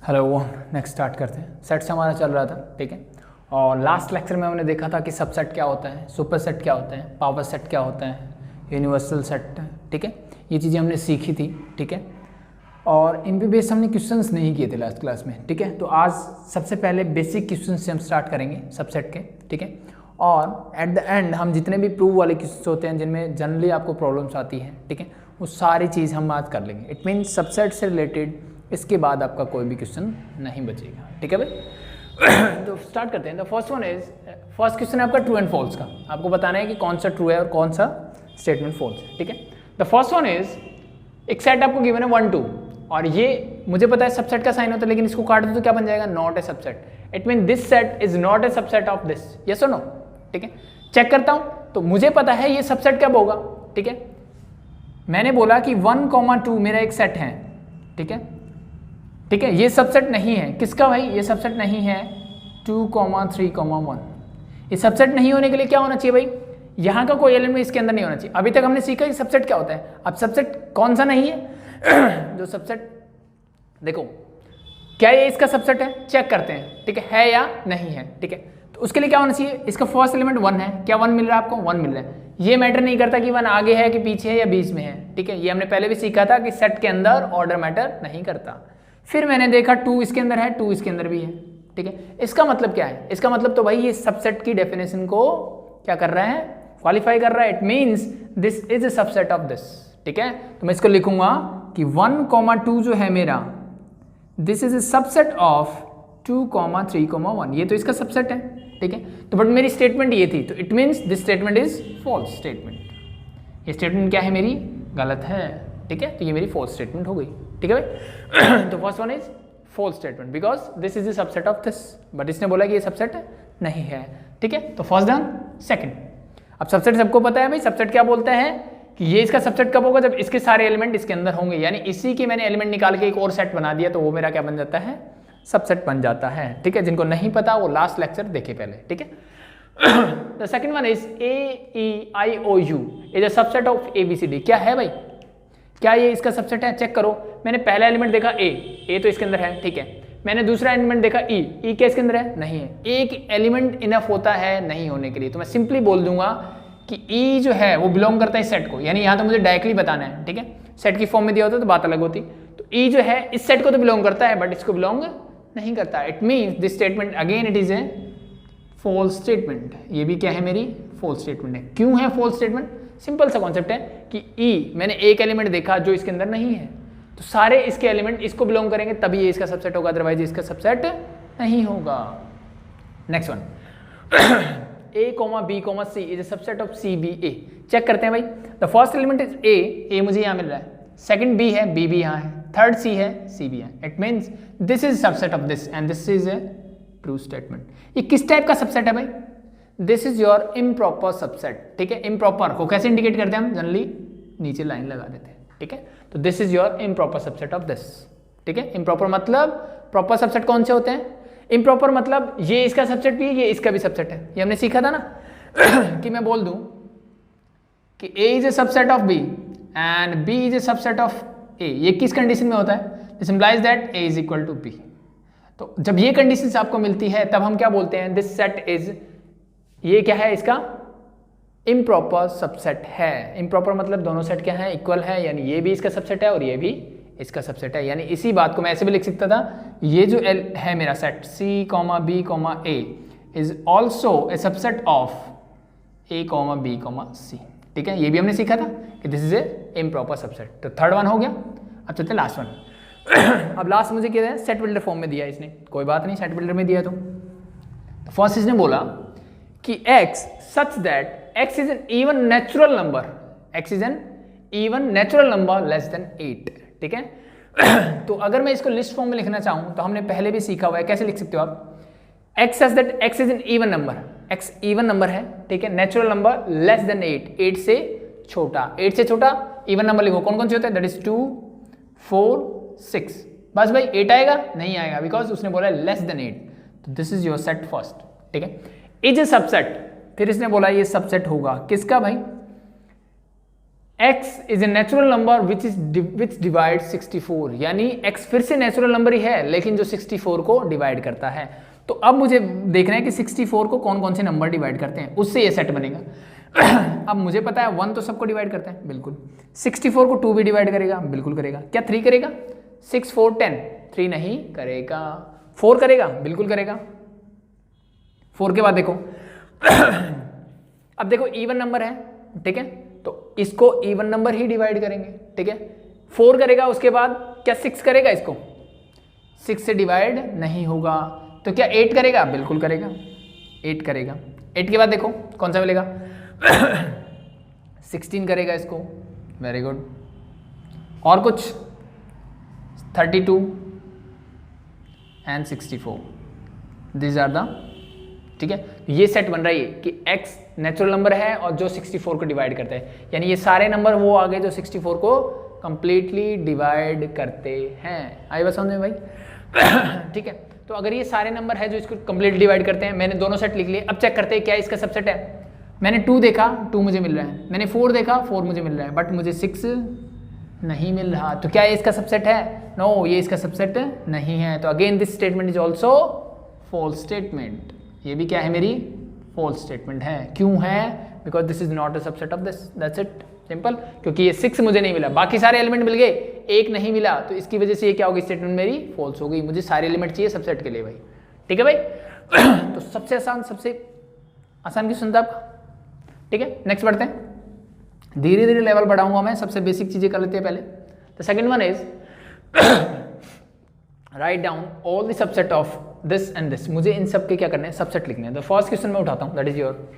Hello, next start करते हैं। Set से हमारा चल रहा था, ठीक है। और लास्ट लेक्चर में हमने देखा था कि सबसेट क्या होता है, सुपर सेट क्या होता है, पावर सेट क्या होता है, यूनिवर्सल सेट, ठीक है। ये चीज़ें हमने सीखी थी, ठीक है। और इन पे बेस हमने क्वेश्चंस नहीं किए थे लास्ट क्लास में, ठीक है। तो आज सबसे पहले बेसिक क्वेश्चन से हम स्टार्ट करेंगे सबसेट के, ठीक है। और एट द एंड हम जितने भी प्रूव वाले क्वेश्चन होते हैं जिनमें जनरली आपको प्रॉब्लम्स आती हैं, ठीक है, वो सारी चीज़ हम आज कर लेंगे। इट मीन्स सबसेट से रिलेटेड इसके बाद आपका कोई भी क्वेश्चन नहीं बचेगा, ठीक है भाई। तो स्टार्ट करते हैं। The first one is, first question है आपका ट्रू एंड फॉल्स का। आपको बताना है कि कौन सा ट्रू है और कौन सा स्टेटमेंट फॉल्स है, ठीक है। द फर्स्ट वन इज, एक सेट आपको गिवन है 1 2 और ये मुझे पता है सबसेट का साइन होता है, लेकिन इसको काट दो तो क्या बन जाएगा, not a subset. It mean this set is not a subset of this, yes और नो, ठीक है। चेक करता हूं तो मुझे पता है ये सबसेट कब होगा, ठीक है। मैंने बोला कि 1 2 मेरा एक सेट है, ठीक है, ठीक है। ये सबसेट नहीं है, किसका भाई, ये सबसेट नहीं है 2 3 1। ये सबसेट नहीं होने के लिए क्या होना चाहिए भाई, यहाँ का कोई एलिमेंट इसके अंदर नहीं होना चाहिए। अभी तक हमने सीखा कि सबसेट क्या होता है। अब सबसेट कौन सा नहीं है जो सबसेट, देखो क्या ये इसका सबसेट है, चेक करते हैं, ठीक है या नहीं है, ठीक है। तो उसके लिए क्या होना चाहिए, इसका फर्स्ट एलिमेंट 1 है, क्या 1 मिल रहा है आपको, 1 मिल रहा है। ये मैटर नहीं करता कि 1 आगे है कि पीछे है या बीच में है, ठीक है। ये हमने पहले भी सीखा था कि सेट के अंदर ऑर्डर मैटर नहीं करता। फिर मैंने देखा 2 इसके अंदर है, 2 इसके अंदर भी है, ठीक है। इसका मतलब क्या है, इसका मतलब तो भाई ये सबसेट की डेफिनेशन को क्या कर रहा है, क्वालिफाई कर रहा है। It means this is a subset of this, ठीक है। तो मैं इसको लिखूंगा कि 1 2 जो है मेरा, this is a subset of 2 3 1। ये तो इसका सबसेट है, ठीक है। तो बट मेरी स्टेटमेंट ये थी, तो it means this statement is false statement. ये स्टेटमेंट क्या है, मेरी गलत है, ठीक है। तो ये मेरी फॉल्स स्टेटमेंट हो गई, ठीक है भाई। तो first one is false statement because this is the subset of this, but इसने बोला कि ये सबसेट नहीं है, ठीक है। तो फर्स्ट डन। सेकंड, अब सबसेट सबको पता है भाई, सबसेट क्या बोलता है कि ये इसका सबसेट कब होगा, जब इसके सारे एलिमेंट इसके अंदर होंगे, यानी इसी के मैंने एलिमेंट निकाल के एक और सेट बना दिया तो वो मेरा क्या बन जाता है, सबसेट बन जाता है, ठीक है। जिनको नहीं पता वो लास्ट लेक्चर देखे पहले, ठीक है। The second one is AEIOU is a subset of ABCD। क्या है भाई, क्या ये इसका सबसेट है, चेक करो। मैंने पहला एलिमेंट देखा A तो इसके अंदर है, ठीक है। मैंने दूसरा एलिमेंट देखा E क्या इसके अंदर है, नहीं है। एक एलिमेंट इनफ होता है नहीं होने के लिए, तो मैं सिंपली बोल दूंगा कि E जो है वो बिलोंग करता है इस सेट को, यानी यहाँ तो मुझे डायरेक्टली बताना है, ठीक है। सेट की फॉर्म में दिया होता तो बात अलग होती। तो E जो है इस सेट को तो बिलोंग करता है बट इसको बिलोंग नहीं करता। It means this statement again it is a false statement. ये भी क्या है, मेरी फॉल्स स्टेटमेंट है। क्यों है फॉल्स स्टेटमेंट, सिंपल सा कॉन्सेप्ट है कि E मैंने एक एलिमेंट देखा जो इसके अंदर नहीं है, तो सारे इसके एलिमेंट इसको बिलोंग करेंगे तभी ये इसका सबसेट होगा, अदरवाइज इसका सबसेट नहीं होगा। Next one, A, B, C is a subset of CBA। Check करते हैं भाई। The first element is A मुझे यहाँ मिल रहा है, सेकंड B है, B भी यहाँ है, थर्ड C है, C भी है। It means this is subset of this and this is a true statement. ये किस टाइप का सबसेट है भाई, this is your improper subset, ठीक है। इम्प्रॉपर को कैसे इंडिकेट करते हैं हम, जनरली नीचे लाइन लगा देते हैं, ठीक है। तो this is your improper subset of this, ठीक है। इम्प्रॉपर मतलब, प्रॉपर सबसेट कौन से होते हैं, इम्प्रॉपर मतलब ये इसका सबसेट भी है, ये इसका भी सबसेट है। ये हमने सीखा था ना कि मैं बोल दूं कि A is a subset of B and B is a subset of A। ये किस कंडीशन में होता है, this implies that A is equal to B। तो जब ये कंडीशन आपको मिलती है तब हम क्या बोलते हैं, दिस सेट इज, ये क्या है, इसका इम्प्रॉपर सबसेट है। इम्प्रॉपर मतलब दोनों सेट क्या है, इक्वल है, यानी ये भी इसका सबसेट है और ये भी इसका सबसेट है। यानी इसी बात को मैं ऐसे भी लिख सकता था, ये जो L है मेरा set C, B, A is also a subset of A, B, C, ठीक है। ये भी हमने सीखा था कि this is a improper subset. तो थर्ड वन हो गया। अब चलते हैं लास्ट वन। अब लास्ट मुझे क्या है, सेट बिल्डर फॉर्म में दिया है इसने, कोई बात नहीं, सेट बिल्डर में दिया तो फर्स्ट इसने बोला कि X such that X is an even natural number, X is an even natural number less than 8, ठीक है। तो अगर मैं इसको लिस्ट फॉर्म में लिखना चाहूं तो हमने पहले भी सीखा हुआ है, कैसे लिख सकते हो आप, X such that X is an even number, X even number है, ठीक है, नेचुरल नंबर लेस देन 8 से छोटा, 8 से छोटा इवन नंबर लिखो, कौन कौन से होते हैं, दैट इज 2 4 6। बस भाई 8 आएगा, नहीं आएगा बिकॉज उसने बोला लेस देन 8। तो this is your set first, ठीक है। इज ए सबसेट, फिर इसने बोला ये सबसेट होगा किसका भाई, x is a natural number which divide 64, यानी x फिर से नेचुरल नंबर ही है लेकिन जो 64 को डिवाइड करता है। तो अब मुझे देखना है कि 64 को कौन कौन से नंबर डिवाइड करते हैं, उससे ये सेट बनेगा। अब मुझे पता है 1 तो सबको डिवाइड करते हैं, बिल्कुल। 64 को 2 भी डिवाइड करेगा, बिल्कुल करेगा। क्या 3 करेगा? 6 4 10, 3 नहीं करेगा। 4 करेगा, बिल्कुल करेगा। 4 के बाद देखो अब देखो इवन नंबर है, ठीक है, तो इसको इवन नंबर ही डिवाइड करेंगे, ठीक है। 4 करेगा, उसके बाद क्या 6 करेगा? इसको 6 से डिवाइड नहीं होगा। तो क्या 8 करेगा? बिल्कुल करेगा, 8 करेगा। 8 के बाद देखो कौन सा मिलेगा? 16 करेगा इसको, वेरी गुड। और कुछ 32 एंड 64, दिस आर द, ठीक है। ये सेट बन रहा है कि x नेचुरल नंबर है और जो 64 को डिवाइड करता है, यानी ये सारे नंबर वो आ गए जो 64 को कंप्लीटली डिवाइड करते हैं। आई बात समझ में भाई? ठीक है, तो अगर ये सारे नंबर है जो इसको कंप्लीट डिवाइड करते हैं, मैंने दोनों सेट लिख लिए। अब चेक करते हैं क्या इसका सबसेट है। मैंने 2 देखा, 2 मुझे मिल रहा है। मैंने 4 देखा, 4 मुझे मिल रहा है, बट मुझे 6 नहीं मिल रहा। तो क्या ये इसका सबसेट है? नो, ये इसका सबसेट नहीं है। तो again this statement is also false statement. ये भी क्या है? मेरी फॉल्स स्टेटमेंट है। क्यों है? Because this is not a subset of this, that's it, simple. क्योंकि ये 6 मुझे नहीं मिला, बाकी सारे एलिमेंट मिल गए, 1 नहीं मिला, तो इसकी वजह से ये क्या होगी? स्टेटमेंट मेरी फॉल्स हो गई। मुझे सारे एलिमेंट चाहिए सबसेट के लिए भाई, ठीक है भाई। तो सबसे आसान क्वेश्चन था आपका, ठीक है। नेक्स्ट बढ़ते हैं, धीरे धीरे लेवल बढ़ाऊंगा मैं, सबसे बेसिक चीजें कर लेते हैं पहले। The second one is write down all the subset of this and this. मुझे इन सब के क्या करने हैं? सबसेट लिखने हैं। द फर्स्ट क्वेश्चन मैं उठाता हूं, दैट इज योर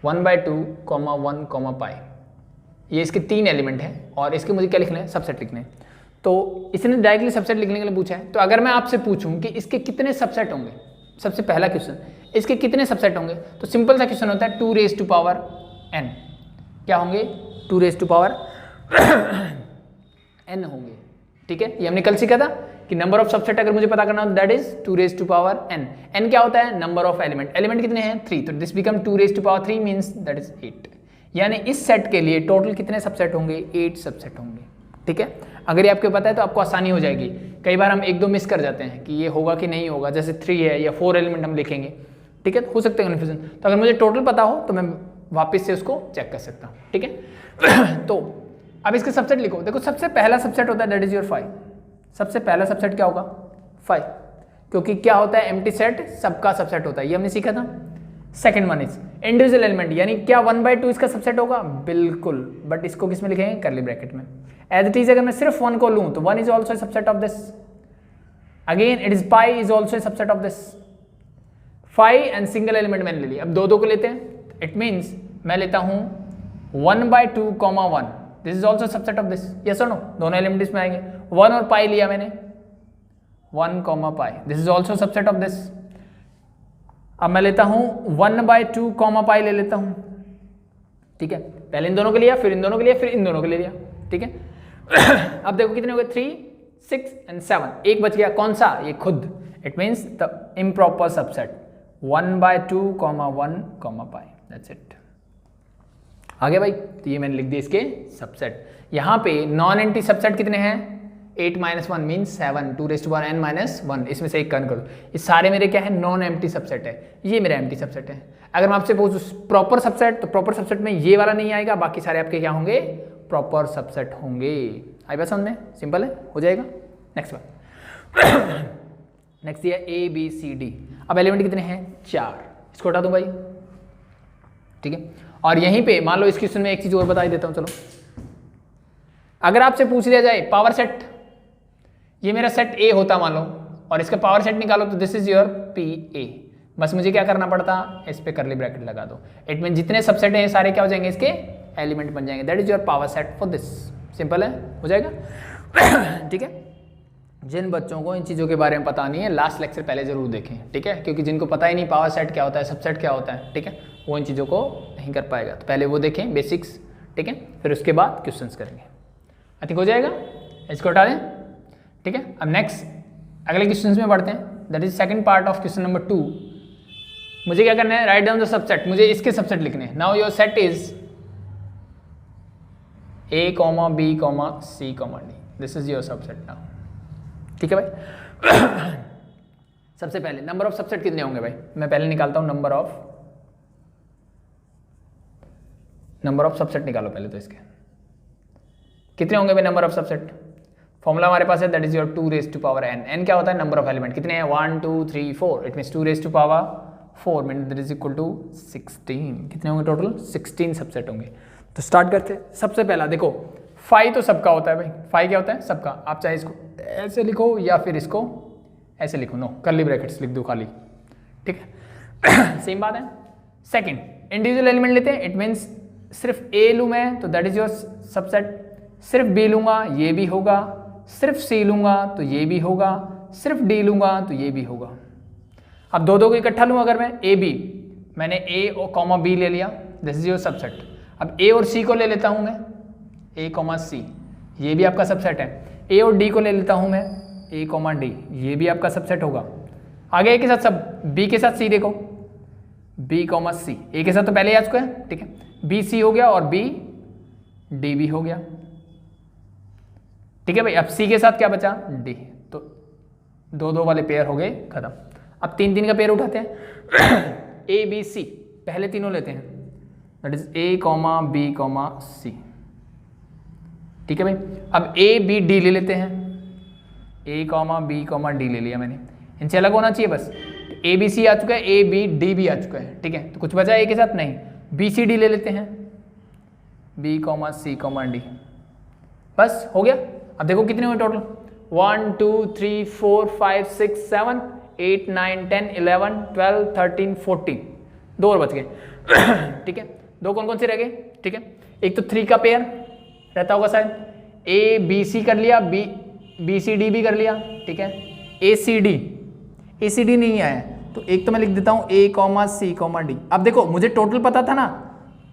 1/2, 1, पाई। ये इसके 3 एलिमेंट हैं और इसके मुझे क्या लिखना है? सबसेट लिखने हैं। तो इसने डायरेक्टली सबसेट लिखने के लिए पूछा है। तो अगर मैं आपसे पूछूं कि इसके कितने सबसेट होंगे, सबसे पहला क्वेश्चन, इसके कितने सबसेट होंगे, तो सिंपल सा क्वेश्चन होता है 2 raised to power n। क्या होंगे? 2 raised to power n होंगे, ठीक है। ये हमने कल सीखा था कि नंबर ऑफ सबसेट अगर मुझे पता करना हो that is 2 raised to power n। n क्या होता है? Number of element. एलिमेंट कितने हैं? 3, तो this become 2 raised to power 3 means that is 8। यानी इस सेट के लिए टोटल कितने सबसेट होंगे? 8 सबसेट होंगे, ठीक है। अगर ये आपको पता है तो आपको आसानी हो जाएगी। कई बार हम 1-2 मिस कर जाते हैं कि ये होगा कि नहीं होगा, जैसे 3 है या 4 एलिमेंट हम लिखेंगे, ठीक है, हो सकते हैं कन्फ्यूजन। तो अगर मुझे टोटल पता हो तो मैं वापस से उसको चेक कर सकता हूँ, ठीक है। तो अब इसके सबसेट लिखो। देखो सबसे पहला सबसेट होता है दैट इज योर 5। सबसे पहला सबसेट क्या होगा? 5, क्योंकि क्या होता है? एम्प्टी सेट सबका सबसेट होता है, ये हमने सीखा था। Second one is individual element, यानी क्या 1/2 इसका सबसेट होगा? बिल्कुल, बट इसको किस में लिखेंगे? कर्ली ब्रैकेट में। एज इट इज अगर मैं सिर्फ 1 को लूं तो 1 is also subset of this. Again it is pi is also subset of this. 5 and single element मैंने ले लिया। अब 2 को लेते हैं, इट मीन्स मैं लेता हूं 1/2, 1, this is also subset of this. Yes और नो? दोनों एलिमेंट इसमें आएंगे। 1 और पाई लिया मैंने, 1, pi, this is also subset of this. अब मैं लेता हूं 1/2, पाई ले लेता हूं, ठीक है। पहले इन दोनों के लिया, फिर इन दोनों के लिया, फिर इन दोनों के लिए लिया, ठीक है। अब देखो कितने हो गए? 3, 6 एंड 7। एक बच गया, कौन सा? ये खुद। It means the improper subset 1/2, 1, pi, that's it. आगे भाई, तो ये मैंने लिख दिया इसके सबसेट। यहाँ पे नॉन एंटी सबसेट कितने हैं? 8 - 1 means 7, 2 raised to power n - 1। इसमें से एक कन करो। ये सारे मेरे क्या है? नॉन एम्प्टी सबसेट है। ये मेरा एम्प्टी सबसेट है। अगर मैं आपसे पूछूं प्रॉपर सबसेट, तो प्रॉपर सबसेट में ये वाला नहीं आएगा, बाकी सारे आपके क्या होंगे? प्रॉपर सबसेट होंगे। आई बात समझ में? सिंपल है, हो जाएगा। नेक्स्ट बात, नेक्स्ट ये A B C D। अब एलिमेंट कितने हैं? 4। इसको हटा दूं भाई, ठीक है। और यहीं पे मान लो इस क्वेश्चन में एक चीज और बता ही देता हूं। चलो, अगर आपसे पूछ लिया जाए पावर सेट, ये मेरा सेट A होता मान लो, और इसका पावर सेट निकालो, तो दिस इज योर PA। बस मुझे क्या करना पड़ता? इस पे कर्ली ब्रैकेट लगा दो। इट मीन जितने सबसेट हैं सारे क्या हो जाएंगे? इसके एलिमेंट बन जाएंगे। That is your power set for this. Simple है, हो जाएगा, ठीक है। जिन बच्चों को इन चीज़ों के बारे में पता नहीं है, लास्ट लेक्चर पहले जरूर देखें, ठीक है, क्योंकि जिनको पता ही नहीं पावर सेट क्या होता है, सबसेट क्या होता है, ठीक है, वो इन चीज़ों को नहीं कर पाएगा। तो पहले वो देखें बेसिक्स, ठीक है, फिर उसके बाद क्वेश्चंस करेंगे। आई थिंक हो जाएगा। इसको हटा दें, ठीक है। अब नेक्स्ट अगले क्वेश्चंस में बढ़ते हैं। That is second part of question number 2। मुझे क्या करना है? Write down the subset. मुझे इसके सबसेट लिखने हैं। Now your set is A, B, C, D. This is your subset now. ठीक है भाई। सबसे पहले नंबर ऑफ सबसेट कितने होंगे भाई? मैं पहले निकालता हूं नंबर ऑफ सबसेट निकालो पहले तो इसके कितने होंगे भाई नंबर ऑफ सबसेट। फॉर्मूला हमारे पास है that is your 2 raise to power n। n क्या होता है? Number of element. कितने हैं? 1 2 3 4। It means 2 raise to power 4 mean that is equal to 16। कितने होंगे टोटल? 16 सबसेट होंगे। तो स्टार्ट करते हैं। सबसे पहला देखो फाई तो सबका होता है भाई। फाई क्या होता है? सबका। आप चाहे इसको ऐसे लिखो या फिर इसको ऐसे लिखो, नो कर्ली ब्रैकेट्स लिख दो खाली। ठीक है सेम बात है। सेकंड, इंडिविजुअल एलिमेंट लेते हैं। इट मीन्स सिर्फ ए लूँ मैं तो दैट इज योर सबसेट, सिर्फ बी लूँगा ये भी होगा, सिर्फ सी लूँगा तो ये भी होगा, सिर्फ डी लूँगा तो ये भी होगा। अब दो को इकट्ठा लूँ अगर मैं, ए बी, मैंने ए और कॉमा बी ले लिया, दिस इज योर सबसेट। अब ए और सी को ले लेता हूँ मैं, ए कॉमा सी, ये भी आपका सबसेट है। ए और डी को ले लेता हूँ मैं, ए कॉमा डी, ये भी आपका सबसेट होगा। आगे ए के साथ सब, बी के साथ सी देखो, बी कॉमा सी, ए के साथ तो पहले ही आ चुका है। ठीक है, बी सी हो गया और बी डी भी हो गया। ठीक है भाई, अब सी के साथ क्या बचा? डी। तो दो वाले पेयर हो गए खत्म। अब 3 का पेयर उठाते हैं ए बी सी, पहले तीनों लेते हैं that is A comma B comma C. ठीक है भाई, अब ए बी डी ले लेते हैं, ए कॉमा बी कॉमा डी ले लिया मैंने, इनसे अलग होना चाहिए बस। ए बी सी आ चुका है, ए बी डी भी आ चुका है। ठीक है, तो कुछ बचा ए के साथ? नहीं। बी सी डी ले लेते हैं, B comma C comma D, बस हो गया। अब देखो कितने हुए टोटल, 1 2 3 4 5 6 7 8 9 10 11 12 13 14, 2 और बच गए। ठीक है, 2 कौन कौन से रह गए? ठीक है, एक तो 3 का पेयर रहता होगा शायद, ए बी सी कर लिया, बी सी डी भी कर लिया। ठीक है, ए सी डी नहीं आया तो एक तो मैं लिख देता हूँ ए कॉमा सी कॉमा डी। अब देखो मुझे टोटल पता था ना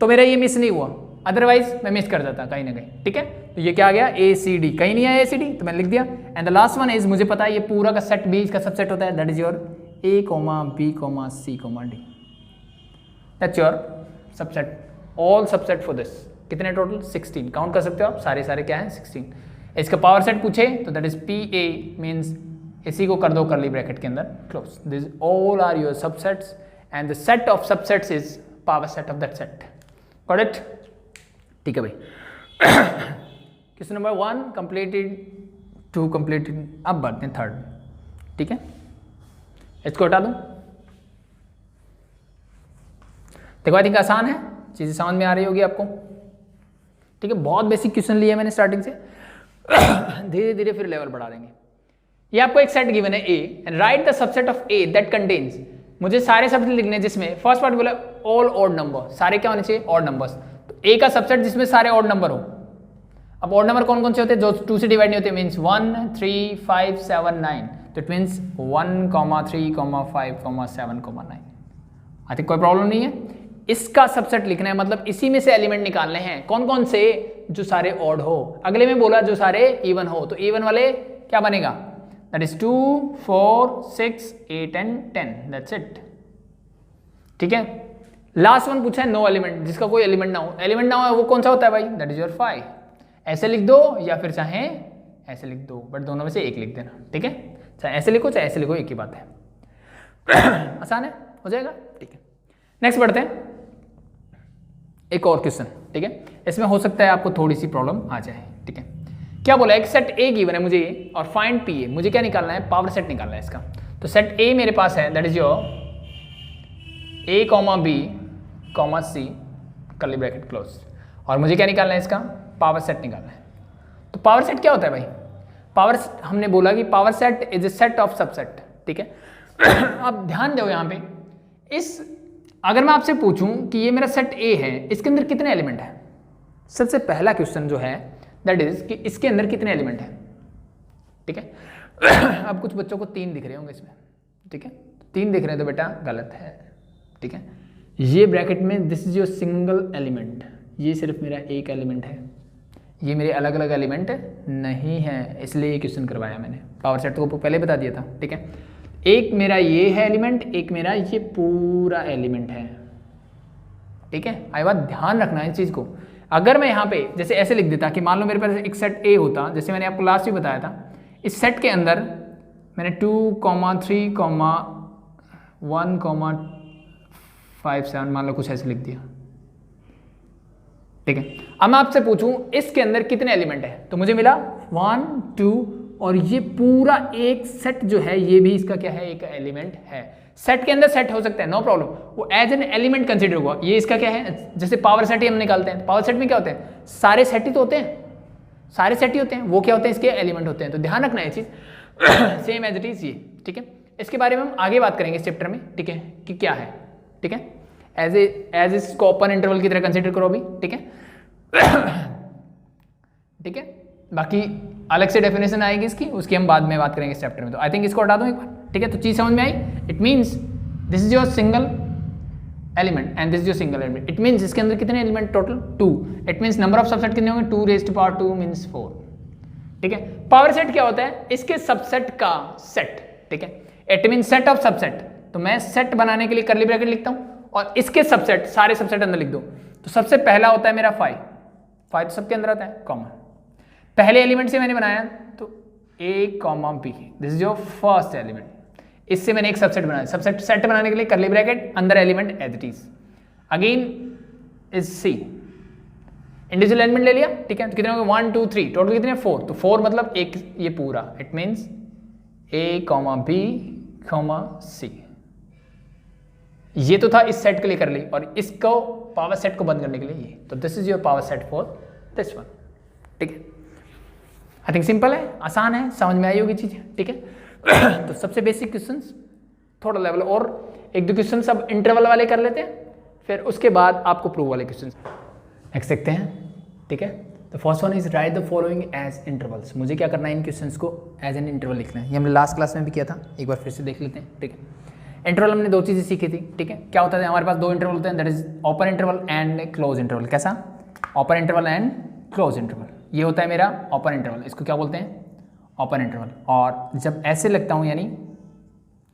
तो मेरा ये मिस नहीं हुआ, अदरवाइज मैं मिस कर देता कहीं ना कहीं। ठीक है, तो ये क्या आ गया? ए सी डी, कहीं नहीं आया ए सी डी तो मैंने लिख दिया। And the last one is, मुझे पता है ये पूरा का सेट बी का सबसेट होता है, that is your A comma B comma C comma D, that's your subset, all subset for this. कितने टोटल? 16। काउंट कर सकते हो आप, सारे क्या हैं? 16। इसका पावर सेट पूछे तो that is P A, means इसी को कर दो कर्ली ब्रैकेट के अंदर close. This all are your subsets and the set of subsets is power set of that set. Got it? ठीक है भाई। क्वेश्चन नंबर 1 कंप्लीटेड, 2 कंप्लीटेड, अब बढ़ते हैं 3rd। ठीक है, इसको हटा दूं। देखो आई थिंक आसान है, चीजें समझ में आ रही होगी आपको। ठीक है, बहुत बेसिक क्वेश्चन लिए मैंने स्टार्टिंग से, धीरे धीरे फिर लेवल बढ़ा देंगे। ये आपको एक सेट गिवन है A, and write the subset of A that contains, मुझे सारे सबसेट लिखने जिसमें फर्स्ट पार्ट बोला ऑल ऑड नंबर, सारे क्या होने चाहिए? Odd numbers. तो ए का सबसेट जिसमें सारे ऑड नंबर हो। अब ऑड नंबर कौन कौन से होते हैं? जो 2 से डिवाइड नहीं होते, मीन्स 1 3 5 7 9, तो इट मीन्स 1 3 5 7 9। आई थिंक कोई प्रॉब्लम नहीं है। इसका सबसेट लिखना है, मतलब इसी में से एलिमेंट निकालने हैं। कौन कौन से? जो सारे ऑड हो। अगले में बोला जो सारे इवन हो, तो इवन वाले क्या बनेगा? That is 2 4 6 8 and 10, that's it. ठीक है, लास्ट वन पूछा है नो एलिमेंट, जिसका कोई एलिमेंट ना हो। एलिमेंट ना हो वो कौन सा होता है भाई? That is your 5। ऐसे लिख दो या फिर चाहे ऐसे लिख दो, बट दोनों में से एक लिख देना। ठीक है, चाहे ऐसे लिखो चाहे ऐसे लिखो, एक ही बात है। आसान है, हो जाएगा। ठीक है, नेक्स्ट बढ़ते हैं। एक और क्वेश्चन। ठीक है, इसमें हो सकता है आपको थोड़ी सी प्रॉब्लम आ जाए। ठीक है, क्या बोला? एक सेट ए गिवन है मुझे और फाइंड पी ए, मुझे क्या निकालना है? पावर सेट निकालना है इसका। तो सेट ए मेरे पास है, that is your A comma B comma C curly bracket close, और मुझे क्या निकालना है? इसका पावर सेट निकालना है। तो पावर सेट क्या होता है भाई? पावर, हमने बोला कि power set is A set of subset. ठीक है, अब ध्यान दो यहाँ पे, इस अगर मैं आपसे पूछूं कि ये मेरा सेट ए है, इसके अंदर कितने एलिमेंट है? सबसे पहला क्वेश्चन जो है दैट इज कि इसके अंदर कितने एलिमेंट है। ठीक है, अब कुछ बच्चों को 3 दिख रहे होंगे इसमें। ठीक है, 3 दिख रहे हैं तो बेटा गलत है। ठीक है, ये ब्रैकेट में this is your single element, ये सिर्फ मेरा एक एलिमेंट है, ये मेरे अलग अलग एलिमेंट नहीं है, इसलिए ये क्वेश्चन करवाया मैंने। पावर सेट को पहले बता दिया था। ठीक है, एक मेरा ये है एलिमेंट, एक मेरा ये पूरा एलिमेंट है। ठीक है, आई बात ध्यान रखना है इस चीज़ को। अगर मैं यहाँ पे जैसे ऐसे लिख देता कि मान लो मेरे पास एक सेट ए होता, जैसे मैंने आपको लास्ट भी बताया था, इस सेट के अंदर मैंने 2, 3, 1, 5, 7 मान लो कुछ ऐसे लिख दिया, ठीक है। अब मैं आपसे पूछूं इसके अंदर कितने एलिमेंट है, तो मुझे मिला 1, 2 और ये पूरा एक सेट जो है ये भी इसका क्या है, एक एलिमेंट है। सेट के अंदर सेट हो सकता है, नो प्रॉब्लम, वो एज एन एलिमेंट कंसीडर हुआ। ये इसका क्या है, जैसे पावर सेट ही हम निकालते हैं, पावर सेट में क्या होते हैं, सारे सेट ही तो होते हैं, सारे सेट ही होते हैं, वो क्या होते हैं, इसके एलिमेंट होते हैं। तो ध्यान रखना है चीज सेम एज इट इज ये, ठीक है। इसके बारे में हम आगे बात करेंगे इस चैप्टर में, ठीक है, कि क्या है, ठीक है। एज इसको ओपन इंटरवल की तरह कंसीडर करो अभी, ठीक है ठीक है। बाकी अलग से डेफिनेशन आएगी इसकी, उसकी हम बाद में बात करेंगे इस चैप्टर में। तो आई थिंक इसको हटा दूं एक बार, ठीक है। तो चीज समझ में आई, it means this is your single element and this is your single element. It means इसके अंदर कितने एलिमेंट टोटल, 2। It means number of subset कितने होंगे, 2 raised to power 2 मीन्स 4, ठीक है। पावर सेट क्या होता है, इसके सबसेट का सेट, ठीक है। It means set of subset. तो मैं सेट बनाने के लिए कर्ली ब्रैकेट लिखता हूं और इसके सबसेट, सारे सबसेट अंदर लिख दो। तो सबसे पहला होता है मेरा 5 तो सबके अंदर आता है, कॉमन। पहले एलिमेंट से मैंने बनाया तो A, B, this is your first element. इससे मैंने एक सबसेट बनाया, सबसेट सेट बनाने के लिए कर्ली ब्रैकेट, अंदर element as it is, again is C, individual element ले लिया, ठीक है। तो कितने होंगे, 1, 2, 3, टोटल कितने, 4। तो 4 मतलब एक ये पूरा, it means A, B, C। ये तो था इस सेट के लिए कर ली, और इसको पावर सेट को बंद करने के लिए ये। तो this is your power set for this one, ठीक है। आई थिंक सिंपल है, आसान है, समझ में आई होगी चीजें, ठीक है। तो सबसे बेसिक क्वेश्चंस, थोड़ा लेवल और 1-2 क्वेश्चन सब इंटरवल वाले कर लेते हैं, फिर उसके बाद आपको प्रूव वाले क्वेश्चन नेक्स्ट देखते हैं, ठीक है। तो first one is write the following as intervals. मुझे क्या करना है, इन क्वेश्चंस को एज एन इंटरवल लिखना है। ये हमने लास्ट क्लास में भी किया था, एक बार फिर से देख लेते हैं, ठीक है। इंटरवल हमने 2 चीजें सीखी थी, ठीक है। क्या होता है, हमारे पास 2 इंटरवल होते हैं, that is open interval and close interval. कैसा, open interval and close interval. ये होता है मेरा ओपन इंटरवल, इसको क्या बोलते हैं, ओपन इंटरवल। और जब ऐसे लगता हूं यानी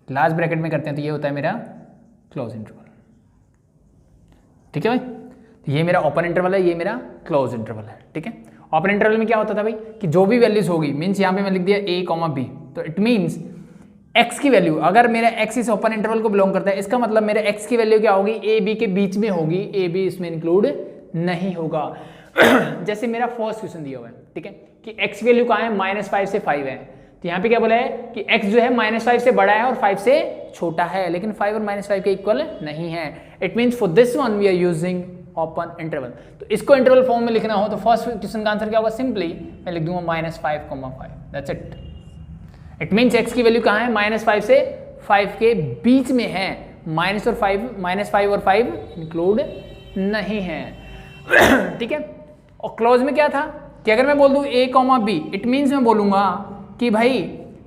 लास्ट ब्रैकेट में करते हैं, तो ये होता है मेरा क्लोज इंटरवल, ठीक है भाई। तो ये मेरा ओपन इंटरवल है, ये मेरा क्लोज इंटरवल है, ठीक है। ओपन इंटरवल में क्या होता था भाई, कि जो भी वैल्यूज होगी, मीन्स यहाँ पे मैं लिख दिया A, B, तो इट मीन्स x की वैल्यू, अगर मेरा x इस ओपन इंटरवल को बिलोंग करता है, इसका मतलब मेरे x की वैल्यू क्या होगी, A, B के बीच में होगी, A, B इसमें इंक्लूड नहीं होगा। जैसे मेरा फर्स्ट क्वेश्चन दिया हुआ है, ठीक है, कि x की वैल्यू कहाँ है, -5 से 5 है। तो यहाँ पे क्या बोला है कि x जो है -5 से बड़ा है और 5 से छोटा है, लेकिन 5 और -5 के इक्वल नहीं है। It means for this one we are using open interval. तो इसको इंटरवल फॉर्म में लिखना हो तो फर्स्ट क्वेश्चन का आंसर क्या होगा, सिंपली मैं लिख दूंगा -5, that's it. It means x की वैल्यू कहाँ है, -5 से 5 के बीच में है, -5 और 5 इंक्लूड नहीं है, ठीक है। और क्लोज में क्या था कि अगर मैं बोल दूं A, B, इट मीन्स मैं बोलूंगा कि भाई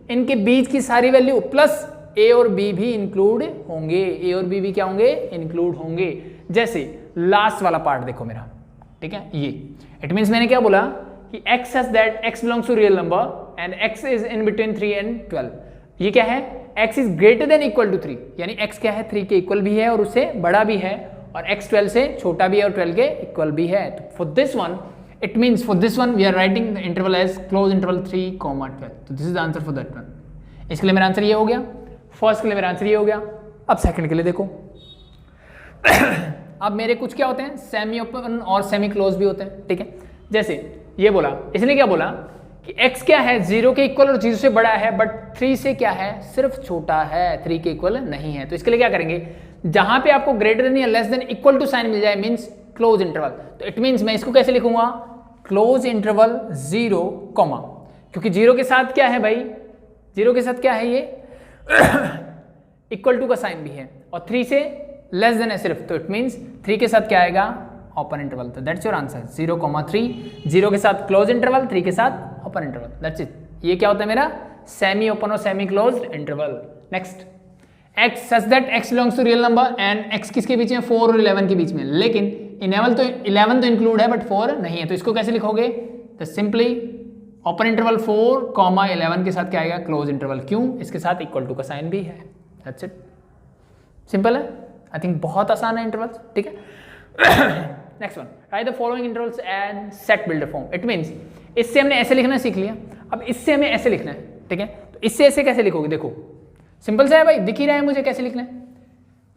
इनके बीच की सारी वैल्यू प्लस A और B भी इंक्लूड होंगे, A और B भी क्या होंगे, इंक्लूड होंगे। जैसे लास्ट वाला पार्ट देखो मेरा, ठीक है, ये इट मीन्स मैंने क्या बोला कि x says that x belongs to real number and x is in between 3 and 12। ये क्या है, x is greater than equal to 3, यानी x क्या है, 3 के इक्वल भी है और उससे बड़ा भी है, और x 12 से छोटा भी है और 12 के इक्वल भी है। तो for this one, it means for this one we are writing the interval as close interval 3, 12। तो this is the answer for that one. इसके लिए मेरा आंसर ये हो गया, फर्स्ट के लिए मेरा आंसर ये हो गया। अब सेकंड के लिए देखो। अब मेरे कुछ क्या होते हैं, सेमी ओपन और सेमी क्लोज भी होते हैं, ठीक है। जैसे ये बोला, इसने क्या बोला कि x क्या है, 0 के इक्वल और 0 से बड़ा है, बट 3 से क्या है, सिर्फ छोटा है, 3 के इक्वल नहीं है। तो इसके लिए क्या करेंगे, जहां पे आपको ग्रेटर देन या less than equal to sign मिल जाए, मींस क्लोज इंटरवल। तो इट मींस मैं इसको कैसे लिखूंगा, क्लोज इंटरवल 0, क्योंकि 0 के साथ क्या है भाई, 0 के साथ क्या है, ये इक्वल टू का साइन भी है, और 3 से लेस देन है सिर्फ, तो इट मींस 3 के साथ क्या आएगा, ओपन इंटरवल। तो दैट्स योर आंसर, 0,3, 0 के साथ क्लोज इंटरवल, 3 के साथ ओपन इंटरवल, दैट्स इट। ये क्या होता है मेरा सेमी ओपन और semi closed interval. Next, x such that x belongs to real number and x किसके बीच में, 4 और 11 के बीच में, लेकिन 11 तो इंक्लूड है बट 4 नहीं है। तो इसको कैसे लिखोगे, तो सिंपली ओपन इंटरवल 4, 11 के साथ क्या आएगा, क्लोज इंटरवल। क्यों, इसके साथ इक्वल टू का साइन भी है, दैट्स इट। सिंपल है, आई थिंक बहुत आसान है इंटरवल, ठीक है। Next one, right the following intervals and set builder form. It means इससे हमने ऐसे लिखना सीख लिया, अब इससे हमें ऐसे लिखना है, ठीक है। तो इससे ऐसे कैसे लिखोगे, देखो सिंपल सा है भाई, दिख ही रहा है मुझे कैसे लिखना है।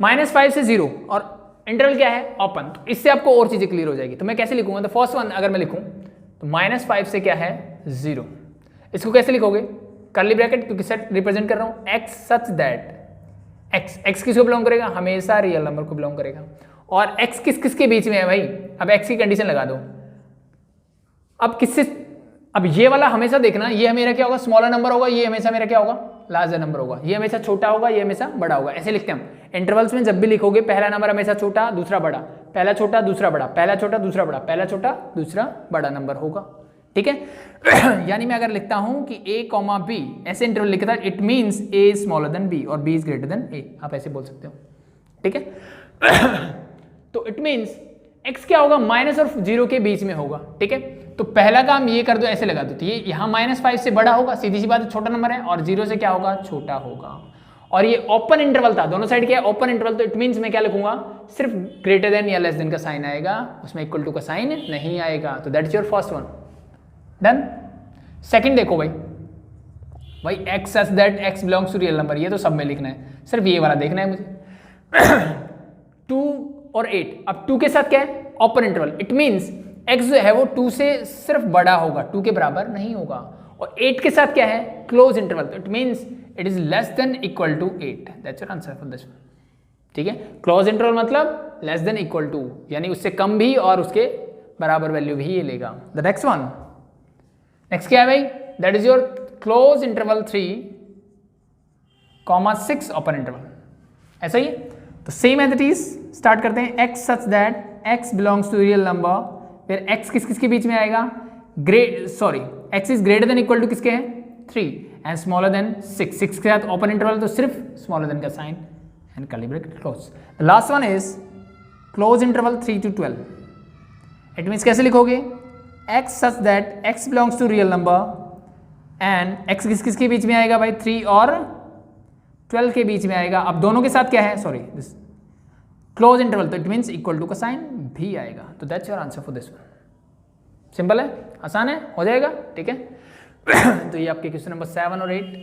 -5 से 0 और इंटरवल क्या है, ओपन। तो इससे आपको और चीजें क्लियर हो जाएगी। तो मैं कैसे लिखूंगा, तो फर्स्ट वन अगर मैं लिखूं तो -5 से क्या है 0, इसको कैसे लिखोगे, कर्ली ब्रैकेट, क्योंकि सेट रिप्रेजेंट कर रहा हूं x सच दैट x किसको बिलोंग करेगा, हमेशा रियल नंबर को बिलोंग करेगा। और x किस किस के बीच में है भाई, अब x की कंडीशन लगा दो। अब किससे, अब ये वाला हमेशा देखना, ये मेरा क्या होगा, स्मॉलर नंबर होगा, ये हमेशा मेरा क्या होगा, लार्जर नंबर होगा। ये हमेशा छोटा होगा, ये हमेशा बड़ा होगा। ऐसे लिखते हैं हम इंटरवल्स में, जब भी लिखोगे पहला नंबर हमेशा छोटा, दूसरा बड़ा, पहला छोटा दूसरा बड़ा, पहला छोटा दूसरा बड़ा, पहला छोटा दूसरा बड़ा नंबर होगा, ठीक है। यानी मैं अगर लिखता हूं कि a, b ऐसे इंटरवल लिखता है, it means a is smaller than b और b is greater then a, आप ऐसे बोल सकते हो, ठीक है। तो इट मींस x क्या होगा, माइनस और 0 के बीच में होगा, ठीक है। तो पहला काम ये कर दो, ऐसे लगा दो, तो ये यहाँ -5 से बड़ा होगा, सीधी सी बात है, छोटा नंबर है, और 0 से क्या होगा, छोटा होगा। और ये ओपन इंटरवल था, दोनों साइड क्या है, ओपन इंटरवल। तो इट मींस मैं क्या लिखूंगा, सिर्फ ग्रेटर देन या लेस देन का साइन आएगा, उसमें इक्वल टू का साइन नहीं आएगा। तो that is your first one, done. Second देखो भाई x such that x belongs to real number, ये तो सब में लिखना है, सिर्फ ये वाला देखना है मुझे। 2 और 8, अब 2 के साथ क्या है, open interval. It means x जो है वो 2 से सिर्फ बड़ा होगा, 2 के बराबर नहीं होगा। और 8 के साथ क्या है, क्लोज इंटरवल। तो it means it is less than equal to 8, that's your answer for this one, ठीक है। क्लोज इंटरवल मतलब लेस देन इक्वल टू, यानी उससे कम भी और उसके बराबर वैल्यू भी ये लेगा। द नेक्स्ट वन, नेक्स्ट क्या है भाई, that is your close interval 3, 6 open interval, ऐसा ही है। तो same as it is start करते हैं, x such that x belongs to real number, फिर x किस किसके बीच में आएगा, x is greater than equal to किसके है, 3 एंड स्मॉलर देन 6, 6 के साथ ओपन इंटरवल, तो सिर्फ स्मॉलर देन का sign and curly bracket close. The last one is close interval 3 to 12। It means कैसे लिखोगे, x such that x belongs to real number and x किस किसके बीच में आएगा भाई, 3 और 12 के बीच में आएगा। अब दोनों के साथ क्या है, दिस क्लोज इंटरवल, तो इट मींस इक्वल टू का साइन भी आएगा। तो that's your answer for this one. Simple है, आसान है, हो जाएगा, ठीक है। तो ये आपके क्वेश्चन नंबर 7 और 8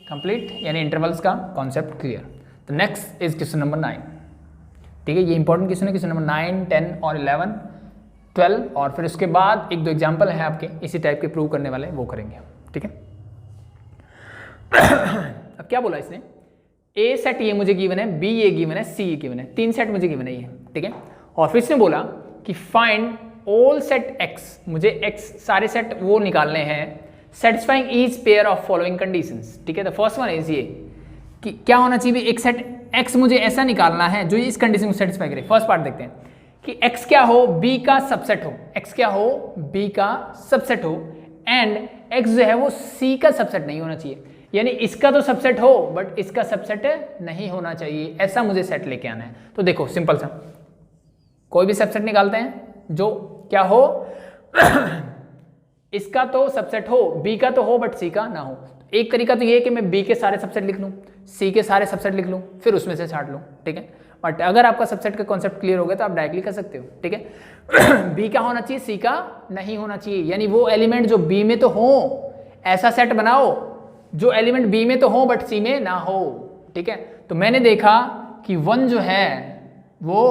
कंप्लीट, यानी इंटरवल्स का कॉन्सेप्ट क्लियर। तो नेक्स्ट इज क्वेश्चन नंबर 9, ठीक है। ये इंपॉर्टेंट क्वेश्चन है, क्वेश्चन नंबर 9, 10 और 11, 12, और फिर उसके बाद 1-2 एग्जाम्पल है आपके इसी टाइप के प्रूव करने वाले, वो करेंगे, ठीक है। अब क्या बोला इसने, ए सेट ये मुझे गिवन है, बी ये गिवन है, सी ये गिवन है, 3 सेट मुझे गिवन है ये, ठीक है। और फिर इसने बोला कि फाइंड ऑल सेट एक्स, मुझे एक्स सारे सेट वो निकालने हैं satisfying each pair of following conditions, ठीक है। द फर्स्ट वन इज ये कि क्या होना चाहिए, एक सेट एक्स मुझे ऐसा निकालना है जो इस कंडीशन को सेटिस्फाई करे। फर्स्ट पार्ट देखते हैं कि एक्स क्या हो, बी का सबसेट हो, एक्स क्या हो, बी का सबसेट हो, एंड एक्स जो है वो सी का सबसेट नहीं होना चाहिए, यानी इसका तो सबसेट हो बट इसका सबसेट नहीं होना चाहिए, ऐसा मुझे सेट लेके आना है। तो देखो सिंपल सा, कोई भी सबसेट निकालते हैं जो क्या हो, इसका तो सबसेट हो, बी का तो हो बट सी का ना हो। एक तरीका तो ये है कि मैं बी के सारे सबसेट लिख लूं, सी के सारे सबसेट लिख लूं, फिर उसमें से छाट लूं, ठीक है। बट अगर आपका सबसेट का कॉन्सेप्ट क्लियर हो गया तो आप डायरेक्टली कर सकते हो, ठीक है। बी का होना चाहिए, सी का नहीं होना चाहिए, यानी वो एलिमेंट जो बी में तो हो, ऐसा सेट बनाओ जो एलिमेंट बी में तो हो बट सी में ना हो, ठीक है। तो मैंने देखा कि 1 जो है वो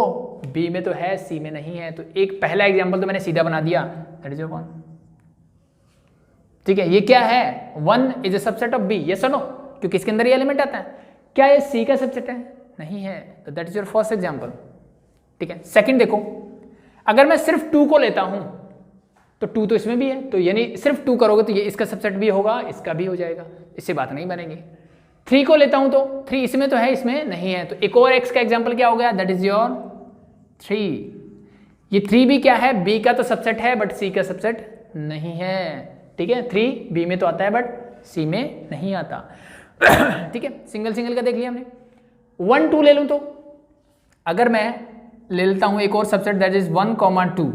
बी में तो है, सी में नहीं है, तो एक पहला एग्जांपल तो मैंने सीधा बना दिया, दैट इज योर 1, ठीक है। ये क्या है, 1 is a subset of B, yes और नो, क्योंकि इसके अंदर ये एलिमेंट आता है। क्या ये सी का सबसेट है, नहीं है, तो that is your first example, ठीक है। सेकंड देखो, अगर मैं सिर्फ 2 को लेता हूं तो 2 तो इसमें भी है, तो यानी सिर्फ 2 करोगे तो ये इसका सबसेट भी होगा, इसका भी हो जाएगा, इससे बात नहीं बनेगी। 3 को लेता हूं तो 3 इसमें तो है, इसमें नहीं है, तो एक और x का एग्जांपल क्या हो गया, दैट इज योर 3। ये 3 भी क्या है, b का तो सबसेट है बट c का सबसेट नहीं है, ठीक है। 3 b में तो आता है बट c में नहीं आता, ठीक है। सिंगल सिंगल का देख लिया हमने। 1 2 ले लूं तो अगर मैं ले लेता हूं एक और सबसेट दैट इज 1 2,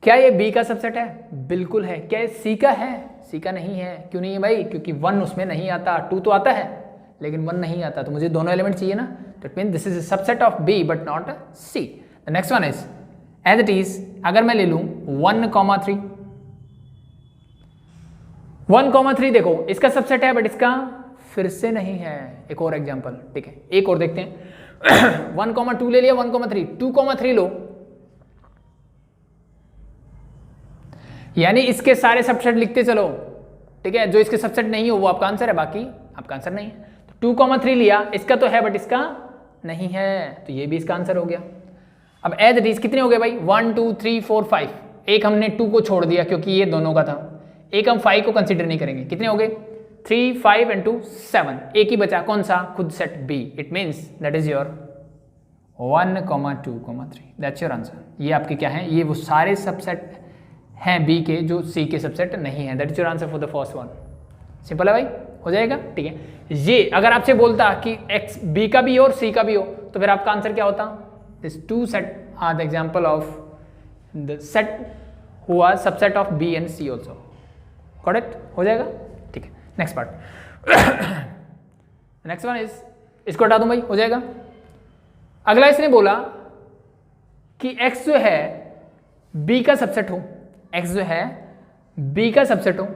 क्या ये b का सबसेट है, बिल्कुल है। क्या ये c का है, c का नहीं है। क्यों नहीं है भाई, क्योंकि 1 उसमें नहीं आता, 2 तो आता है लेकिन 1 नहीं आता, तो मुझे दोनों एलिमेंट चाहिए ना, तो it mean this is a subset of b but not c। The next one is as it is अगर मैं ले लूं 1,3, 1,3 देखो इसका सबसेट है बट इसका फिर से नहीं है। एक और एग्जांपल, ठीक है, एक और देखते हैं 1,2 ले लिया, 1,3, 2,3 लो, यानी इसके सारे सबसेट लिखते चलो, ठीक है, जो इसके सबसेट नहीं हो वो आपका आंसर है, बाकी आपका आंसर नहीं है। तो 2,3 लिया, इसका तो है बट इसका नहीं है, तो ये भी इसका आंसर हो गया। अब एज इट इज कितने हो गए भाई, 1 2 3 4 5, एक हमने 2 को छोड़ दिया क्योंकि ये दोनों का था, एक हम 5 को कंसीडर नहीं करेंगे। कितने हो गए, 3 5 and 2 7, एक ही बचा, कौन सा, खुद set B. It means that is your 1,2,3, that's your answer. ये आपके क्या है, ये वो सारे सबसेट हैं बी के जो सी के सबसेट नहीं है। That is your answer for the first one. Simple है भाई, हो जाएगा, ठीक है। ये अगर आपसे बोलता कि एक्स बी का भी हो और सी का भी हो तो फिर आपका आंसर क्या होता, this two set are the example of the set हुआ subset of B and C also. Correct, हो जाएगा, ठीक है। Next part, next one is, इसको हटा दूं भाई, हो जाएगा। अगला इसने बोला कि x जो है b का सबसेट हो, x जो है b का सबसेट हो,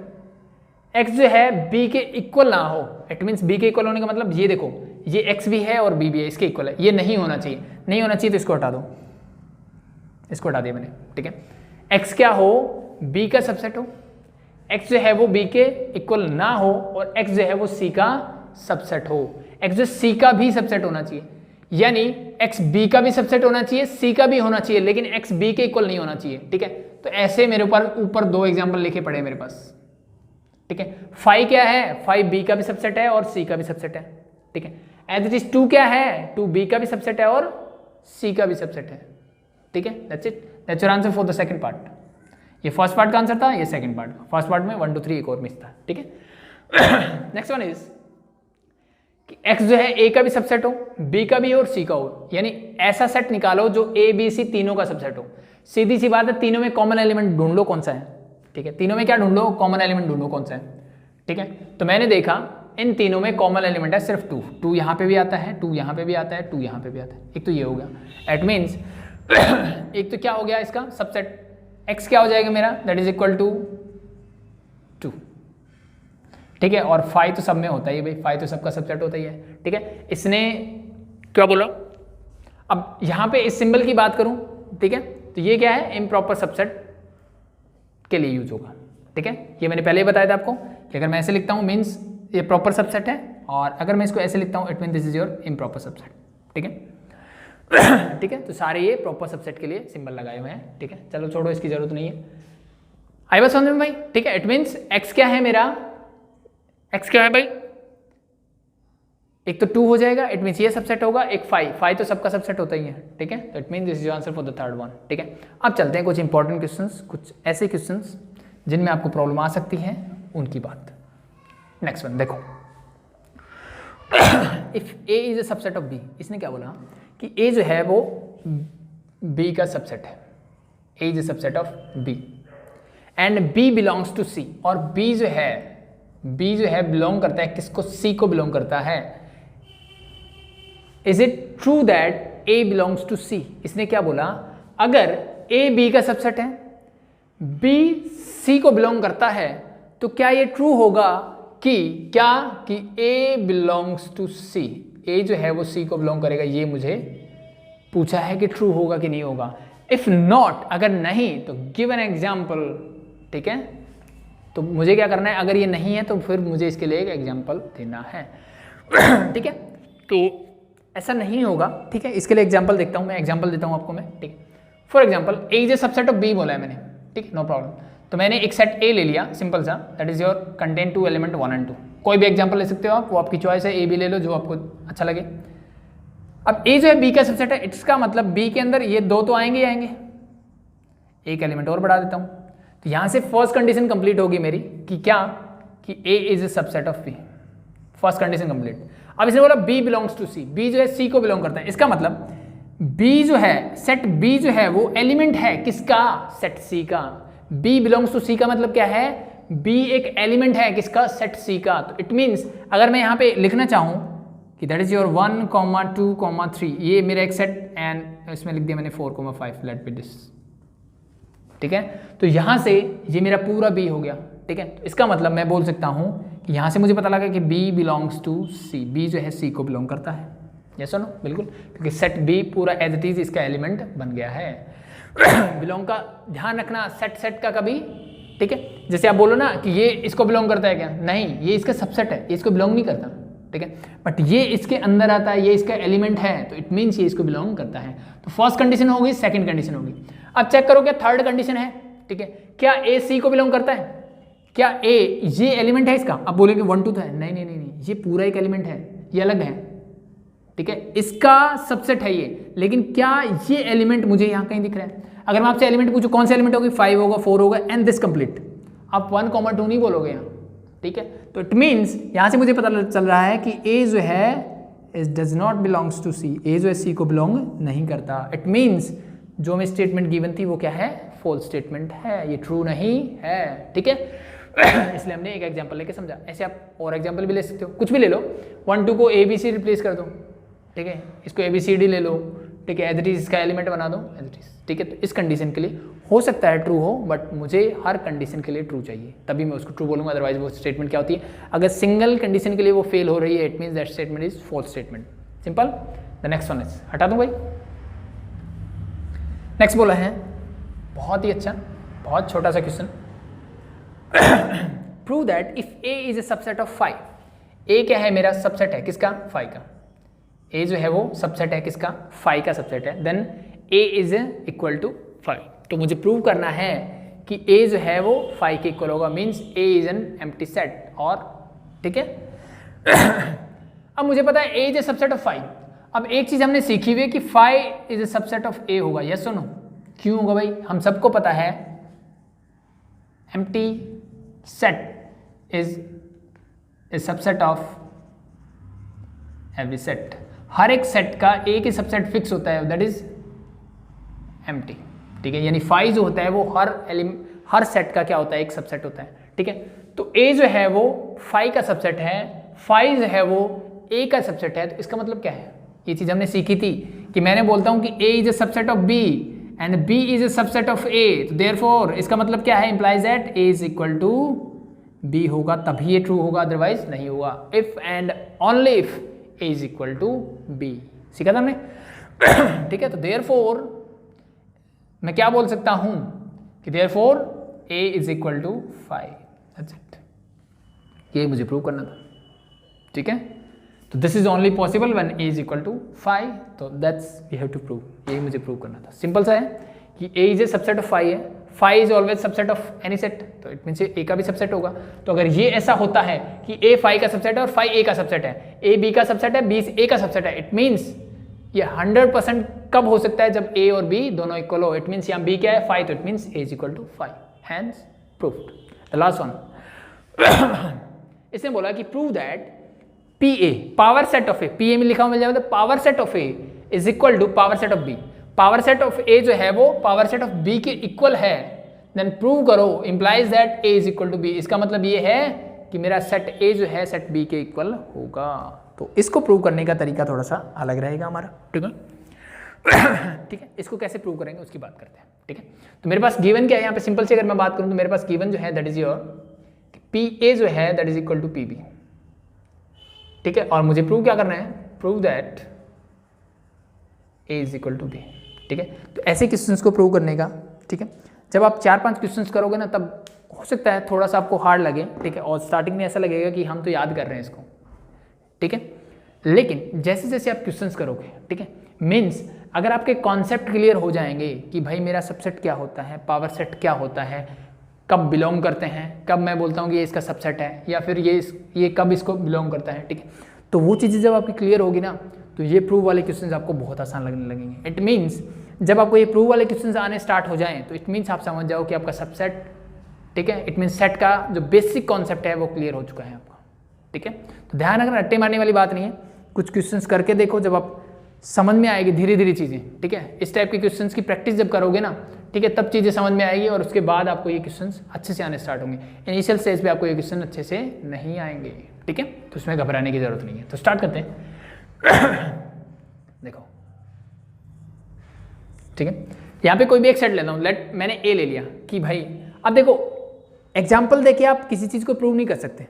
x जो है b के इक्वल ना हो। इट मीन्स b के इक्वल होने का मतलब ये देखो, ये x भी है और b भी है, इसके इक्वल है, ये नहीं होना चाहिए, नहीं होना चाहिए तो इसको हटा दो, इसको हटा दिया मैंने, ठीक है। x क्या हो, b का सबसेट हो, x जो है वो b के इक्वल ना हो और x जो है वो c का सबसेट हो। x जो c का भी सबसेट होना चाहिए, यानी x b का भी सबसेट होना चाहिए, c का भी होना चाहिए, लेकिन x b के इक्वल नहीं होना चाहिए, ठीक है। तो ऐसे मेरे ऊपर 2 एग्जांपल लिखे पड़े मेरे पास, ठीक है। 5 क्या है, 5 b का भी सबसेट है और c का भी सबसेट है, ठीक है। एज इट इज 2 क्या है, 2 b का भी सबसेट है और c का भी सबसेट है, ठीक है। That's it, that's your answer for the second part. ये फर्स्ट पार्ट का आंसर था, ये सेकंड पार्ट। फर्स्ट पार्ट में 1 2 3 एक और मिस था, ठीक है। नेक्स्ट वन इज कि x जो है a का भी सबसेट हो, b का भी हो और c का हो, यानी ऐसा सेट निकालो जो a b c तीनों का सबसेट हो। सीधी सी बात है, तीनों में कॉमन एलिमेंट ढूंढ लो कौन सा है, ठीक है। तीनों में क्या ढूंढ लो, कॉमन एलिमेंट ढूंढो कौन सा है, ठीक है। तो मैंने देखा इन तीनों में कॉमन एलिमेंट है सिर्फ 2, 2 यहाँ पे भी आता है, 2 यहाँ पे भी आता है, 2 यहाँ पे भी आता है, एक तो ये हो गया। इट मीन्स एक तो क्या हो गया इसका सबसेट, x क्या हो जाएगा मेरा, दैट इज इक्वल टू 2, ठीक है। और 5 तो सब में होता ही है भाई, 5 तो सबका सबसेट होता ही है, ठीक है। इसने क्या बोला, अब यहाँ पे इस सिंबल की बात करूँ, ठीक है, तो ये क्या है, इम्प्रॉपर सबसेट के लिए यूज होगा, ठीक है। ये मैंने पहले ही बताया था आपको कि अगर मैं ऐसे लिखता हूँ मीन्स ये प्रॉपर सबसेट है, और अगर मैं इसको ऐसे लिखता हूँ it mean this is your improper subset, ठीक है। ठीक है, तो सारे ये प्रॉपर सबसेट के लिए सिंबल लगाए हुए हैं, ठीक है। चलो छोड़ो, इसकी जरूरत नहीं है, आई बात समझ में भाई, ठीक है। इट मीन्स x क्या है मेरा, x क्या है भाई, एक तो 2 हो जाएगा, इट मीन्स ये सबसेट होगा, एक 5 तो सबका सबसेट होता ही है, ठीक है। तो it mean this is answer for the third one, ठीक है। अब चलते हैं कुछ इंपॉर्टेंट क्वेश्चंस, कुछ ऐसे क्वेश्चंस जिनमें आपको प्रॉब्लम आ सकती है, उनकी बात। नेक्स्ट वन देखो, if a is a subset of b, इसने क्या बोला कि a जो है वो b का सबसेट है, a is a subset of b and b belongs to c, और b जो है बिलोंग करता है किसको, c को बिलोंग करता है। Is it true that a belongs to c, इसने क्या बोला, अगर a b का सबसेट है, b c को बिलोंग करता है, तो क्या ये ट्रू होगा कि क्या कि a belongs to c, a जो है वो c को बिलोंग करेगा, ये मुझे पूछा है कि ट्रू होगा कि नहीं होगा। इफ नॉट, अगर नहीं तो गिव एन एग्जाम्पल, ठीक है। तो मुझे क्या करना है, अगर ये नहीं है तो फिर मुझे इसके लिए एक एग्जाम्पल देना है, ठीक है। तो ऐसा नहीं होगा, ठीक है। इसके लिए एग्जाम्पल देखता हूँ मैं, एग्जाम्पल देता हूँ आपको मैं, ठीक है। For example a is a subset of b बोला है मैंने, ठीक, नो प्रॉब्लम। तो मैंने एक सेट a ले लिया सिंपल सा, that is your contain 2 element 1 and 2। कोई भी एग्जाम्पल ले सकते हो आप, वो आपकी चॉइस है, a भी ले लो जो आपको अच्छा लगे। अब a जो है b का सबसेट है, इसका मतलब b के अंदर ये 2 तो आएंगे ही आएंगे, एक एलिमेंट और बढ़ा देता हूँ। तो यहाँ से फर्स्ट कंडीशन कंप्लीट होगी मेरी कि क्या, कि a is a subset of b, first condition complete. अब इसने बोला b belongs to c, b जो है c को बिलोंग करता है, इसका मतलब b जो है, सेट b जो है वो एलिमेंट है किसका, सेट c का। b बिलोंग्स टू c का मतलब क्या है, b एक एलिमेंट है किसका, सेट c का। तो इट मीन्स अगर मैं यहाँ पे लिखना चाहूँ कि दैट इज योर 1, 2, 3, ये मेरा एक सेट एंड इसमें लिख दिया मैंने 4, 5, लेट बी दिस, ठीक है। तो यहाँ से ये मेरा पूरा B हो गया, ठीक है। तो इसका मतलब मैं बोल सकता हूँ कि यहाँ से मुझे पता लगा कि B belongs to C, B जो है C को बिलोंग करता है, यस और नो, बिल्कुल, क्योंकि सेट B पूरा एज इट इज इसका एलिमेंट बन गया है। बिलोंग का ध्यान रखना, सेट का कभी, ठीक है, जैसे आप बोलो ना कि ये इसको बिलोंग करता है क्या, नहीं, ये इसका सबसेट है, ये इसको बिलोंग नहीं करता, ठीक है, बट ये इसके अंदर आता है, ये इसका एलिमेंट है, तो इट मीन्स ये इसको बिलोंग करता है। तो फर्स्ट कंडीशन होगी, सेकंड कंडीशन होगी। अब चेक करो क्या थर्ड कंडीशन है, ठीक है, क्या ए सी को बिलोंग करता है, क्या ए ये एलिमेंट है इसका, अब बोलेंगे 1, 2 तो है, नहीं नहीं नहीं नहीं, ये पूरा एक एलिमेंट है, ये अलग है, ठीक है, इसका सबसेट है ये, लेकिन क्या ये एलिमेंट मुझे यहाँ कहीं दिख रहा है? अगर मैं आपसे एलिमेंट पूछूं कौन सा एलिमेंट होगी, 5 होगा, 4 होगा एंड दिस कंप्लीट, आप 1, 2 नहीं बोलोगे यहाँ, ठीक है। तो इट मीन्स यहाँ से मुझे पता चल रहा है कि ए जो है is does not belongs to C, A जो है सी को बिलोंग नहीं करता। इट मीन्स जो हमें स्टेटमेंट गिवन थी वो क्या है, फॉल्स स्टेटमेंट है, ये ट्रू नहीं है, ठीक है। इसलिए हमने एक एग्जांपल लेके समझा, ऐसे आप और एग्जांपल भी ले सकते हो, कुछ भी ले लो, 1, 2 को ए बी सी रिप्लेस कर दो, ठीक है, इसको ए बी सी डी ले लो, ठीक है, एज इट इज इसका एलिमेंट बना दो एज इट इज, ठीक है। तो इस कंडीशन के लिए हो सकता है ट्रू हो, बट मुझे हर कंडीशन के लिए ट्रू चाहिए, तभी मैं उसको ट्रू बोलूँगा, अदरवाइज वो स्टेटमेंट क्या होती है, अगर सिंगल कंडीशन के लिए वो फेल हो रही है, it means that statement is false statement, simple. The next one is, हटा दूँ भाई, नेक्स्ट बोला है, बहुत ही अच्छा, बहुत छोटा सा question, prove that if A is a subset of 5, ए क्या है, मेरा सबसेट है किसका, 5 का, ए जो है वो सबसेट है किसका, 5 का सबसेट है, then A is equal to 5। तो मुझे प्रूव करना है कि ए जो है वो 5 के इक्वल होगा, means A is an empty set, और ठीक है। अब मुझे पता है ए इज ए सबसेट ऑफ 5, अब एक चीज हमने सीखी हुई है कि 5 इज ए सबसेट ऑफ ए होगा, यस और नो, क्यों होगा भाई, हम सबको पता है empty set is a subset of every set, हर एक सेट का एक ही सबसेट फिक्स होता है, दैट इज एम्प्टी, ठीक है, यानी 5 जो होता है वो हर सेट का क्या होता है, एक सबसेट होता है, ठीक है। तो ए जो है वो 5 का सबसेट है, 5 जो है वो ए का सबसेट है, तो इसका मतलब क्या है, ये चीज हमने सीखी थी कि मैंने बोलता हूं कि A is a subset of B and B is a subset of A, तो देयरफॉर इसका मतलब क्या है, implies that A is equal to B होगा, तभी ये ट्रू होगा, अदरवाइज नहीं होगा। If and only if A is equal to B, सीखा था हमने, ठीक है। तो देयरफॉर मैं क्या बोल सकता हूं कि therefore A is equal to 5, that's it, ये मुझे प्रूव करना था, ठीक है। तो this is only possible when A is equal to 5, तो that's we have to prove, यही मुझे प्रूव करना था, सिंपल सा है कि A is a subset of 5 है, 5 is always subset of any set, तो इट मीन्स ए का भी सबसेट होगा। तो अगर ये ऐसा होता है कि ए 5 का सबसेट है और 5 ए का सबसेट है, ए बी का सबसेट है, बी ए का सबसेट है, इट मीन्स ये 100% कब हो सकता है, जब ए और बी दोनों इक्वल हो, इट मीन्स यहाँ बी क्या है 5, तो it means A is equal to 5, hence proved. The last one, इसने बोला कि prove that P A power set of A, P A में लिखा हुआ मिल जाएगा, power set of A is equal to power set of B, power set of A जो है वो पावर सेट ऑफ बी के इक्वल है, देन प्रूव करो implies that A is equal to B, इसका मतलब ये है कि मेरा सेट ए जो है सेट बी के इक्वल होगा। तो इसको प्रूव करने का तरीका थोड़ा सा अलग रहेगा हमारा, ठीक है। ठीक है, इसको कैसे प्रूव करेंगे उसकी बात करते हैं, ठीक है। तो मेरे पास गिवन क्या है यहाँ पे, सिंपल से अगर मैं बात करूँ तो मेरे पास गिवन जो है that is your P A जो है that is equal to P B, ठीक है। और मुझे प्रूव क्या करना है, prove that A is equal to B, ठीक है। तो ऐसे क्वेश्चंस को प्रूव करने का, ठीक है, जब आप 4-5 क्वेश्चंस करोगे ना तब हो सकता है थोड़ा सा आपको हार्ड लगे, ठीक है, और स्टार्टिंग में ऐसा लगेगा कि हम तो याद कर रहे हैं इसको, ठीक है। लेकिन जैसे जैसे आप क्वेश्चंस करोगे, ठीक है, मीन्स अगर आपके कॉन्सेप्ट क्लियर हो जाएंगे कि भाई मेरा सबसेट क्या होता है, पावर सेट क्या होता है, कब बिलोंग करते हैं, कब मैं बोलता हूँ कि ये इसका सबसेट है, या फिर ये कब इसको बिलोंग करता है, ठीक है, तो वो चीज़ें जब आपकी क्लियर होगी ना तो ये प्रूव वाले क्वेश्चंस आपको बहुत आसान लगने लगेंगे। इट मीन्स जब आपको ये प्रूव वाले क्वेश्चंस आने स्टार्ट हो जाएं तो इट मीन्स आप समझ जाओ कि आपका सबसेट, ठीक है, इट मीन्स सेट का जो बेसिक कॉन्सेप्ट है वो क्लियर हो चुका है आपका, ठीक है। तो ध्यान रखना, रट्टे मारने वाली बात नहीं है, कुछ क्वेश्चंस करके देखो, जब आप समझ में आएगी धीरे धीरे चीज़ें, ठीक है, इस टाइप के क्वेश्चंस की प्रैक्टिस जब करोगे ना, ठीक है, तब चीज़ें समझ में आएगी और उसके बाद आपको ये क्वेश्चंस अच्छे से आने स्टार्ट होंगे। इनिशियल स्टेज पे आपको ये क्वेश्चन अच्छे से नहीं आएंगे, ठीक है, तो उसमें घबराने की जरूरत नहीं है। तो स्टार्ट करते हैं। देखो ठीक है, यहाँ पे कोई भी एक सेट लेता हूँ, लेट मैंने ए ले लिया कि भाई, अब देखो एग्जाम्पल देके आप किसी चीज़ को प्रूव नहीं कर सकते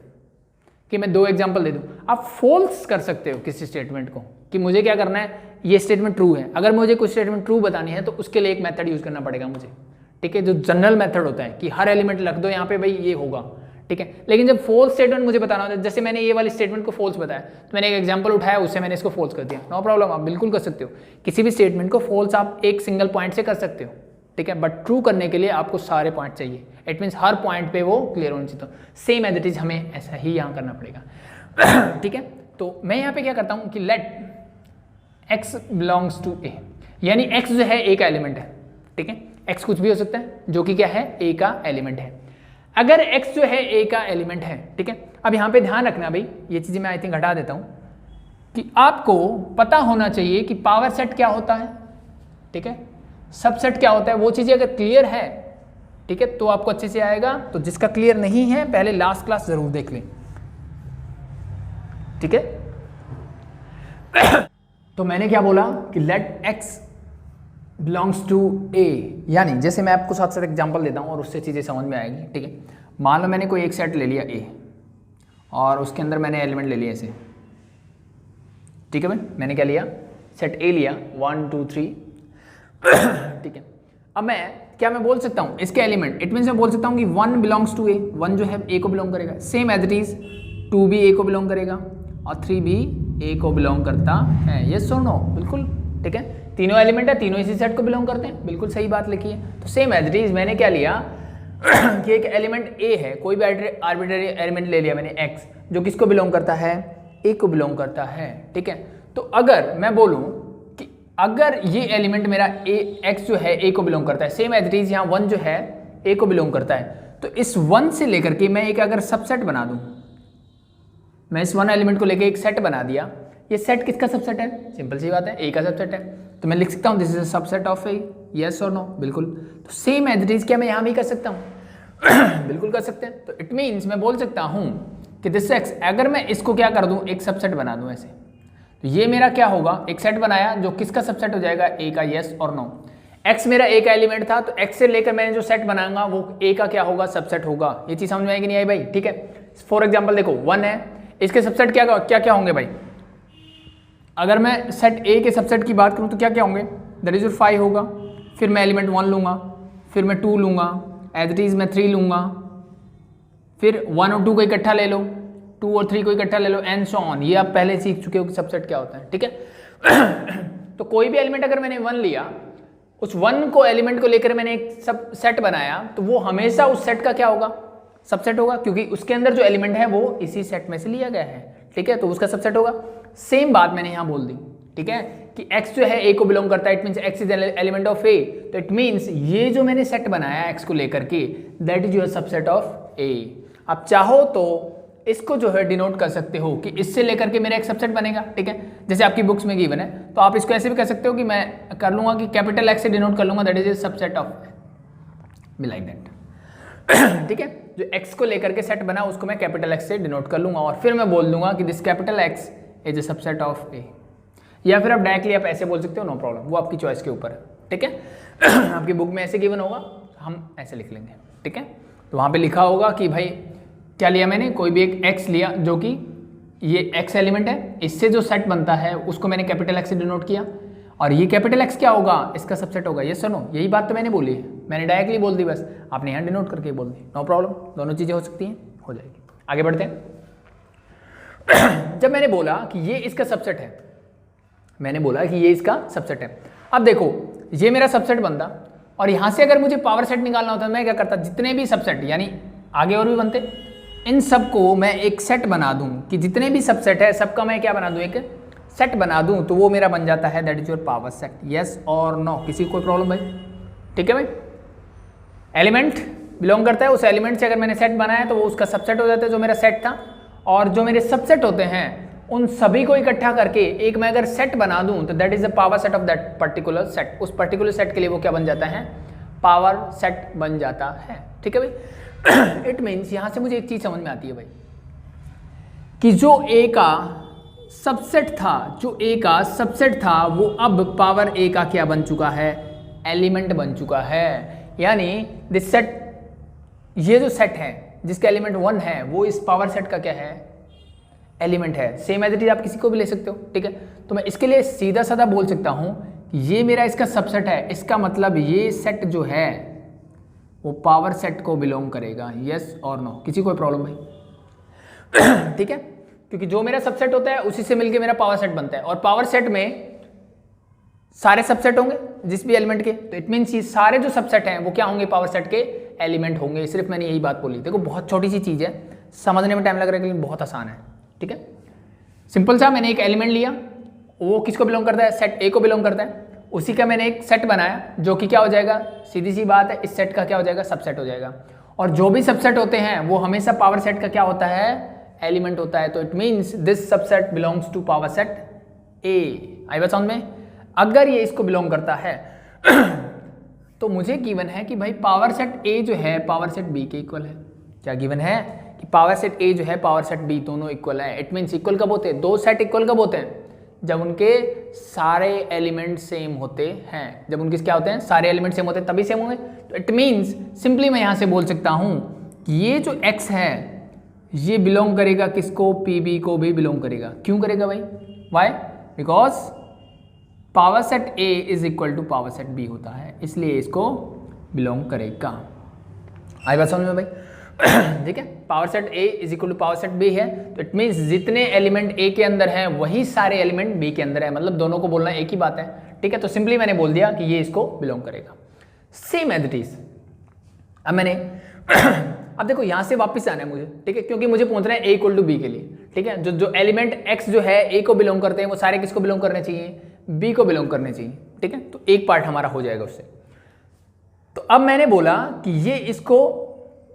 कि मैं 2 एग्जाम्पल दे दूँ। आप फोल्स कर सकते हो किसी स्टेटमेंट को कि मुझे क्या करना है, ये स्टेटमेंट ट्रू है। अगर मुझे कुछ स्टेटमेंट ट्रू बतानी है तो उसके लिए एक मेथड यूज़ करना पड़ेगा मुझे, ठीक है, जो जनरल मेथड होता है कि हर एलिमेंट रख दो यहाँ पे भाई ये होगा, ठीक है। लेकिन जब फोल्स स्टेटमेंट मुझे बताना होता है, जैसे मैंने ये वाली स्टेटमेंट को फोल्स बताया तो मैंने एक एग्जांपल उठाया, उससे मैंने इसको फोल्स कर दिया, नो प्रॉब्लम, आप बिल्कुल कर सकते हो। किसी भी स्टेटमेंट को फोल्स आप एक सिंगल पॉइंट से कर सकते हो, ठीक है, बट ट्रू करने के लिए आपको सारे पॉइंट चाहिए। इट मीन्स हर पॉइंट पे वो क्लियर होना चाहिए। तो सेम एज इट इज हमें ऐसा ही यहाँ करना पड़ेगा, ठीक है। तो मैं यहाँ पे क्या करता हूँ कि let x belongs to a, यानी x जो है a का एलिमेंट है, ठीक है। x कुछ भी हो सकता है जो कि क्या है, a का एलिमेंट है। अगर x जो है a का एलिमेंट है, ठीक है। अब यहाँ पे ध्यान रखना भाई, ये चीज़ें मैं आई थिंक हटा देता हूँ कि आपको पता होना चाहिए कि पावर सेट क्या होता है, ठीक है, सबसेट क्या होता है। वो चीज़ें अगर क्लियर है, ठीक है, तो आपको अच्छे से आएगा। तो जिसका क्लियर नहीं है पहले लास्ट क्लास जरूर देख लें, ठीक है। तो मैंने क्या बोला कि let x belongs to a, यानी जैसे मैं आपको साथ साथ एग्जांपल देता हूँ और उससे चीज़ें समझ में आएगी, ठीक है। मान लो मैंने कोई एक सेट ले लिया a और उसके अंदर मैंने एलिमेंट ले लिया ऐसे, ठीक है भाई, मैंने क्या लिया, सेट a लिया 1 2 3, ठीक है। अब मैं बोल सकता हूँ इसके एलिमेंट, इट मीन्स मैं बोल सकता हूँ कि 1 बिलोंग्स टू a, 1 जो है a को बिलोंग करेगा, सेम एज इट इज 2 भी a को बिलोंग करेगा और 3 भी a को बिलोंग करता है। यस और नो, बिल्कुल ठीक है, तीनों एलिमेंट है, तीनों इसी सेट को बिलोंग करते हैं, बिल्कुल सही बात लिखी है। तो सेम एज इट इज मैंने क्या लिया कि एक एलिमेंट a है, कोई भी आर्बिट्ररी एलिमेंट ले लिया मैंने x, जो किसको बिलोंग करता है, a को बिलोंग करता है, ठीक है। तो अगर मैं बोलूँ कि अगर ये एलिमेंट मेरा x जो है a को बिलोंग करता है, सेम एज इट इज यहाँ 1 जो है a को बिलोंग करता है, तो इस 1 से लेकर के मैं एक अगर सबसेट बना दूँ, मैं इस 1 एलिमेंट को लेके एक सेट बना दिया, ये सेट किसका सबसेट है, सिंपल सी बात है, ए का सबसेट है। तो मैं लिख सकता हूँ this is a subset of A, yes और नो, बिल्कुल। तो सेम एज इट इज क्या मैं यहाँ भी कर सकता हूँ बिल्कुल कर सकते हैं। तो इट मीन्स मैं बोल सकता हूँ कि दिस एक्स, अगर मैं इसको क्या कर दूँ, एक सबसेट बना दूँ ऐसे, तो ये मेरा क्या होगा, एक सेट बनाया जो किसका सबसेट हो जाएगा, ए का, यस और नो। एक्स मेरा ए का एलिमेंट था, तो एक्स से लेकर मैंने जो सेट बनाऊंगा वो ए का क्या होगा, सबसेट होगा। ये चीज़ समझ में आएगी नहीं आई भाई, ठीक है। फॉर एग्जाम्पल देखो 1 है, इसके सबसेट क्या क्या क्या होंगे भाई, अगर मैं सेट ए के सबसेट की बात करूं तो क्या क्या होंगे, दैट इज योर 5 होगा, फिर मैं एलिमेंट 1 लूँगा, फिर मैं 2 लूँगा, एज इट इज़ मैं 3 लूँगा, फिर 1 और 2 को इकट्ठा ले लो, 2 और 3 को इकट्ठा ले लो, एंड सो ऑन। ये आप पहले सीख चुके हो कि सबसेट क्या होता है, ठीक है। तो कोई भी एलिमेंट अगर मैंने 1 लिया, उस 1 को एलिमेंट को लेकर मैंने एक सब सेट बनाया, तो वो हमेशा उस सेट का क्या होगा, सबसेट होगा, क्योंकि उसके अंदर जो एलिमेंट है वो इसी सेट में से लिया गया है, ठीक है, तो उसका सबसेट होगा। सेम बात मैंने यहाँ बोल दी, ठीक है, कि x जो है a को बिलोंग करता है, it means x is element of a, तो इट मीन्स ये जो मैंने सेट बनाया x को लेकर के, that is your subset of a। आप चाहो तो इसको जो है डिनोट कर सकते हो कि इससे लेकर के मेरा एक सबसेट बनेगा, ठीक है, जैसे आपकी बुक्स में गिवन है, तो आप इसको ऐसे भी कर सकते हो कि मैं कर लूँगा कि कैपिटल X से डिनोट कर लूँगा, that is subset of be like that, ठीक है। जो x को लेकर के सेट बना उसको मैं कैपिटल X से डिनोट कर लूँगा और फिर मैं बोल दूंगा कि this capital X is a subset of a, या फिर आप डायरेक्टली आप ऐसे बोल सकते हो, नो प्रॉब्लम, वो आपकी चॉइस के ऊपर है, ठीक है। आपकी बुक में ऐसे गिवन होगा, हम ऐसे लिख लेंगे, ठीक है। तो वहाँ पे लिखा होगा कि भाई क्या लिया मैंने, कोई भी एक x लिया जो कि ये x एलिमेंट है, इससे जो सेट बनता है उसको मैंने कैपिटल X से डिनोट किया, और ये कैपिटल X क्या होगा, इसका सबसेट होगा, ये सुनो, यही बात तो मैंने बोली है, मैंने डायरेक्टली बोल दी, बस आपने यहाँ डिनोट करके बोल दी, नो प्रॉब्लम, दोनों चीज़ें हो सकती हैं, हो जाएगी। आगे बढ़ते हैं। जब मैंने बोला कि ये इसका सबसेट है, मैंने बोला कि ये इसका सबसेट है, अब देखो ये मेरा सबसेट बनता, और यहाँ से अगर मुझे पावर सेट निकालना होता मैं क्या करता, जितने भी सबसेट, यानी आगे और भी बनते, इन सबको मैं एक सेट बना दूं कि जितने भी सबसेट है सबका मैं क्या बना दूं, एक सेट बना दूं, तो वो मेरा बन जाता है that is your power set, yes और नो, किसी को कोई प्रॉब्लम भाई, ठीक है भाई। एलिमेंट बिलोंग करता है, उस एलिमेंट से अगर मैंने सेट बनाया तो वो उसका सबसेट हो जाता है जो मेरा सेट था, और जो मेरे सबसेट होते हैं उन सभी को इकट्ठा करके एक मैं अगर सेट बना दूं तो that is the power set of that particular set, उस पर्टिकुलर सेट के लिए वो क्या बन जाता है, पावर सेट बन जाता है, ठीक है भाई। इट मीन्स यहाँ से मुझे एक चीज समझ में आती है भाई कि जो ए का सबसेट था, जो ए का सबसेट था वो अब पावर ए का क्या बन चुका है, एलिमेंट बन चुका है। यानी दिस सेट, ये जो सेट है जिसका एलिमेंट 1 है वो इस पावर सेट का क्या है, एलिमेंट है। सेम एज इट इज आप किसी को भी ले सकते हो, ठीक है। तो मैं इसके लिए सीधा साधा बोल सकता हूं कि ये मेरा इसका सबसेट है, इसका मतलब ये सेट जो है वो पावर सेट को बिलोंग करेगा, यस और नो। किसी कोई प्रॉब्लम भाई? ठीक है, क्योंकि जो मेरा सबसेट होता है उसी से मिलके मेरा पावर सेट बनता है, और पावर सेट में सारे सबसेट होंगे जिस भी एलिमेंट के, तो इट मीन्स ये सारे जो सबसेट हैं वो क्या होंगे, पावर सेट के एलिमेंट होंगे। सिर्फ मैंने यही बात बोली। देखो बहुत छोटी सी चीज़ है, समझने में टाइम लग रहा है लेकिन बहुत आसान है, ठीक है। सिंपल सा, मैंने एक एलिमेंट लिया, वो किसको बिलोंग करता है, सेट ए को बिलोंग करता है। उसी का मैंने एक सेट बनाया जो कि क्या हो जाएगा, सीधी सी बात है, इस सेट का क्या हो जाएगा, सबसेट हो जाएगा। और जो भी सबसेट होते हैं वो हमेशा पावर सेट का क्या होता है, एलिमेंट होता है। तो it means this subset belongs to power set A. आई बात समझ में? अगर ये इसको बिलोंग करता है तो मुझे गिवन है कि भाई पावर सेट ए जो है पावर सेट बी के इक्वल है। क्या गिवन है कि पावर सेट ए जो है पावर सेट बी दोनों इक्वल है। इट मीन्स इक्वल कब होते हैं, दो सेट इक्वल कब होते हैं, जब उनके सारे एलिमेंट सेम होते हैं। जब उनके क्या होते हैं, सारे एलिमेंट सेम होते हैं तभी सेम होंगे। तो इट मीन्स सिंपली मैं यहाँ से बोल सकता हूँ कि ये जो x है ये बिलोंग करेगा किसको, पी बी को भी बिलोंग करेगा। क्यों करेगा भाई, why, because power set A is equal to power set B होता है, इसलिए इसको बिलोंग करेगा। आई बात समझ में भाई? ठीक है, power set A is equal to power set B है, तो इट मीन्स जितने एलिमेंट ए के अंदर हैं वही सारे एलिमेंट बी के अंदर है, मतलब दोनों को बोलना एक ही बात है, ठीक है। तो सिंपली मैंने बोल दिया कि ये इसको बिलोंग करेगा, सेम एज इट इज। अब मैंने अब देखो यहाँ से वापस आना है मुझे, ठीक है, क्योंकि मुझे पहुंचना है ए इक्वल टू बी के लिए, ठीक है। जो एलिमेंट एक्स जो है ए को बिलोंग करते हैं वो सारे किसको बिलोंग करने चाहिए, बी को बिलोंग करने चाहिए, ठीक है। तो एक पार्ट हमारा हो जाएगा उससे। तो अब मैंने बोला कि ये इसको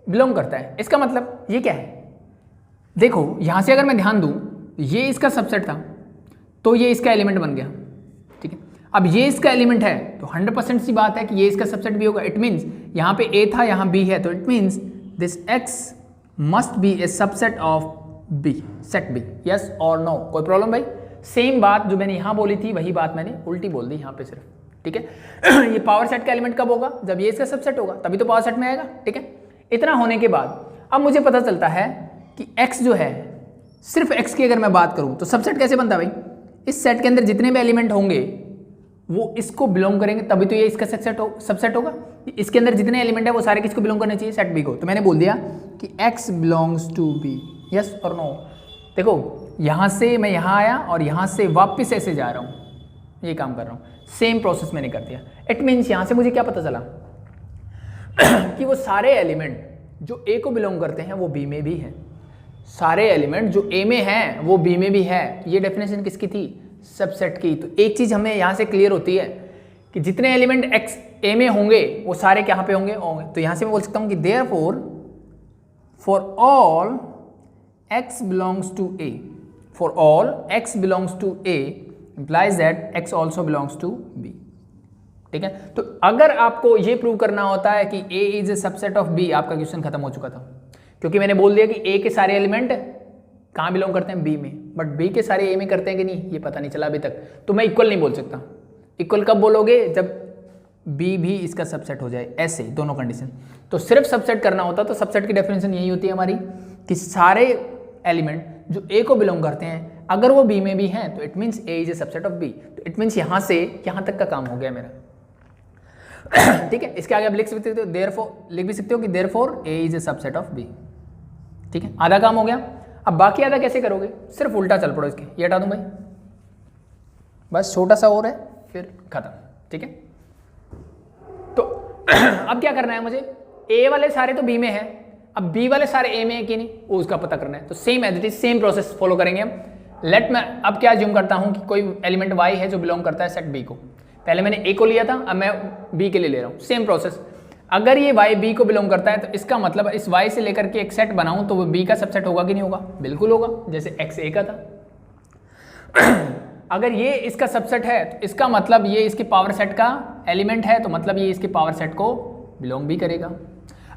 बिलोंग करता है, इसका मतलब ये क्या है, देखो यहां से अगर मैं ध्यान दूं, ये इसका सबसेट था तो ये इसका एलिमेंट बन गया, ठीक है। अब ये इसका एलिमेंट है तो 100% सी बात है कि ये इसका सबसेट भी होगा। इट मीन्स यहाँ पे ए था, यहाँ बी है, तो it means this X must be a subset of B, set B, yes और नो। कोई प्रॉब्लम भाई? सेम बात जो मैंने यहाँ बोली थी वही बात मैंने उल्टी बोल दी यहाँ पे सिर्फ, ठीक है। ये पावर सेट का एलिमेंट कब होगा, जब ये इसका सबसेट होगा तभी तो पावर सेट में आएगा, ठीक है। इतना होने के बाद अब मुझे पता चलता है कि x जो है, सिर्फ x की अगर मैं बात करूं तो सबसेट कैसे बनता है भाई, इस सेट के अंदर जितने भी एलिमेंट होंगे वो इसको बिलोंग करेंगे तभी तो ये इसका सबसेट होगा। इसके अंदर जितने एलिमेंट है वो सारे किसको बिलोंग करने चाहिए, सेट बी को। तो मैंने बोल दिया कि x belongs to B, yes और नो। देखो यहाँ से मैं यहाँ आया और यहाँ से वापस ऐसे जा रहा हूँ, ये काम कर रहा हूँ, सेम प्रोसेस मैंने कर दिया। इट मीन्स यहाँ से मुझे क्या पता चला कि वो सारे एलिमेंट जो ए को बिलोंग करते हैं वो बी में भी हैं, सारे एलिमेंट जो ए में हैं वो बी में भी है। ये डेफिनेशन किसकी थी, सबसेट की। तो एक चीज हमें यहाँ से क्लियर होती है कि जितने एलिमेंट एक्स ए में होंगे वो सारे कहाँ पे होंगे, तो यहाँ से मैं बोल सकता हूँ कि therefore for all x belongs to A, for all x belongs to A implies that x also belongs to B, ठीक है। तो अगर आपको ये प्रूव करना होता है कि A is a subset of B, आपका क्वेश्चन खत्म हो चुका था, क्योंकि मैंने बोल दिया कि A के सारे एलिमेंट कहाँ बिलोंग करते हैं, B में, बट B के सारे A में करते हैं कि नहीं ये पता नहीं चला अभी तक। तो मैं इक्वल नहीं बोल सकता। इक्वल कब बोलोगे, जब B भी इसका सबसेट हो जाए, ऐसे दोनों कंडीशन। तो सिर्फ सबसेट करना होता तो सबसेट की डेफिनेशन यही होती है हमारी कि सारे एलिमेंट जो A को बिलोंग करते हैं अगर वो B में भी हैं तो it means A is a subset of B। तो इट मीन्स यहाँ से यहाँ तक का काम हो गया मेरा, ठीक है। इसके आगे आप लिख सकते हो, देयरफॉर लिख भी सकते हो कि therefore A is a subset of B, ठीक है। आधा काम हो गया। अब बाकी आधा कैसे करोगे, सिर्फ उल्टा चल पड़ो इसके, ये हटा दूं भाई, बस छोटा सा और है फिर खत्म, ठीक है। तो अब क्या करना है मुझे, A वाले सारे तो B में है, अब B वाले सारे A में है कि नहीं वो उसका पता करना है। तो same as it is same process follow करेंगे हम। लेट मैं अब क्या ज्यूम करता हूं कि कोई एलिमेंट Y है जो बिलोंग करता है सेट B को। पहले मैंने A को लिया था, अब मैं B के लिए ले रहा हूं, सेम प्रोसेस। अगर ये Y B को बिलोंग करता है तो इसका मतलब इस Y से लेकर के एक सेट बनाऊं तो वो B का सबसेट होगा कि नहीं होगा, बिल्कुल होगा, जैसे X A का था। अगर ये इसका सबसेट है तो इसका मतलब ये इसके पावर सेट का एलिमेंट है, तो मतलब ये इसके पावर सेट को बिलोंग भी करेगा।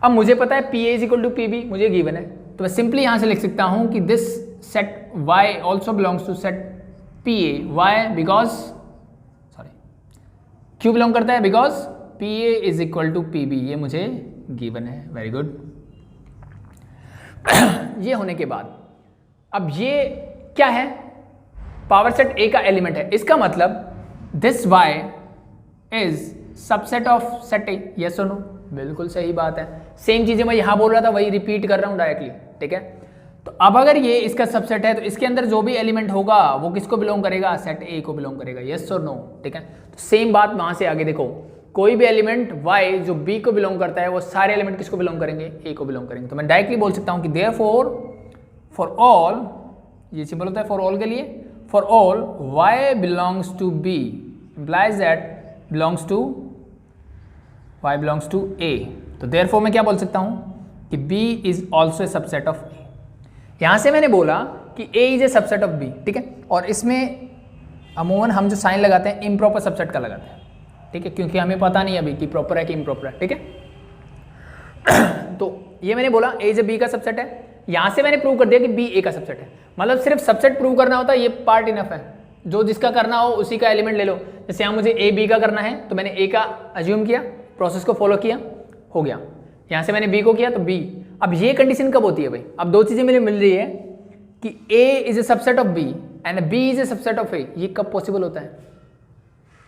अब मुझे पता है PA is equal to PB, मुझे गिवन है, तो मैं सिंपली यहाँ से लिख सकता हूँ कि this set Y also belongs to set P A, why because sorry क्यों बिलोंग करता है, because P A is equal to P B, ये मुझे गिवन है। Very good. ये होने के बाद अब ये क्या है, पावर सेट ए का एलिमेंट है, इसका मतलब this Y is subset of set A, yes और नो, बिल्कुल सही बात है। सेम चीजें मैं यहां बोल रहा था वही रिपीट कर रहा हूं डायरेक्टली, ठीक है। तो अब अगर ये इसका सबसेट है तो इसके अंदर जो भी एलिमेंट होगा वो किसको बिलोंग करेगा, सेट ए को बिलोंग करेगा, यस और नो, ठीक है। तो सेम बात वहां से आगे देखो, कोई भी एलिमेंट y जो b को बिलोंग करता है वो सारे एलिमेंट किसको बिलोंग करेंगे, a को बिलोंग करेंगे। तो मैं डायरेक्टली बोल सकता हूं कि देयरफॉर फॉर ऑल, ये सिंपल होता है फॉर ऑल के लिए, for all y belongs to b implies that belongs to y belongs to a। तो देयरफॉर मैं क्या बोल सकता हूं कि b is also a subset of a। यहां से मैंने बोला कि a is a subset of b, ठीक है। और इसमें अमूमन हम जो साइन लगाते हैं इम्प्रॉपर सबसेट का लगाते हैं, ठीक है, क्योंकि हमें पता नहीं अभी कि प्रॉपर है कि इम्प्रॉपर है, ठीक है। तो ये मैंने बोला a जो b का सबसेट है, यहां से मैंने प्रूव कर दिया कि b a का सबसेट है। मतलब सिर्फ सबसेट प्रूव करना होता है, ये पार्ट इनफ है, जो जिसका करना हो उसी का एलिमेंट ले लो। जैसे यहाँ मुझे a b का करना है तो मैंने a का अज्यूम किया, प्रोसेस को फॉलो किया, हो गया। यहाँ से मैंने b को किया तो b। अब ये कंडीशन कब होती है भाई, अब दो चीजें मुझे मिल रही है कि a is a subset of b and b is a subset of a। ये कब पॉसिबल होता है,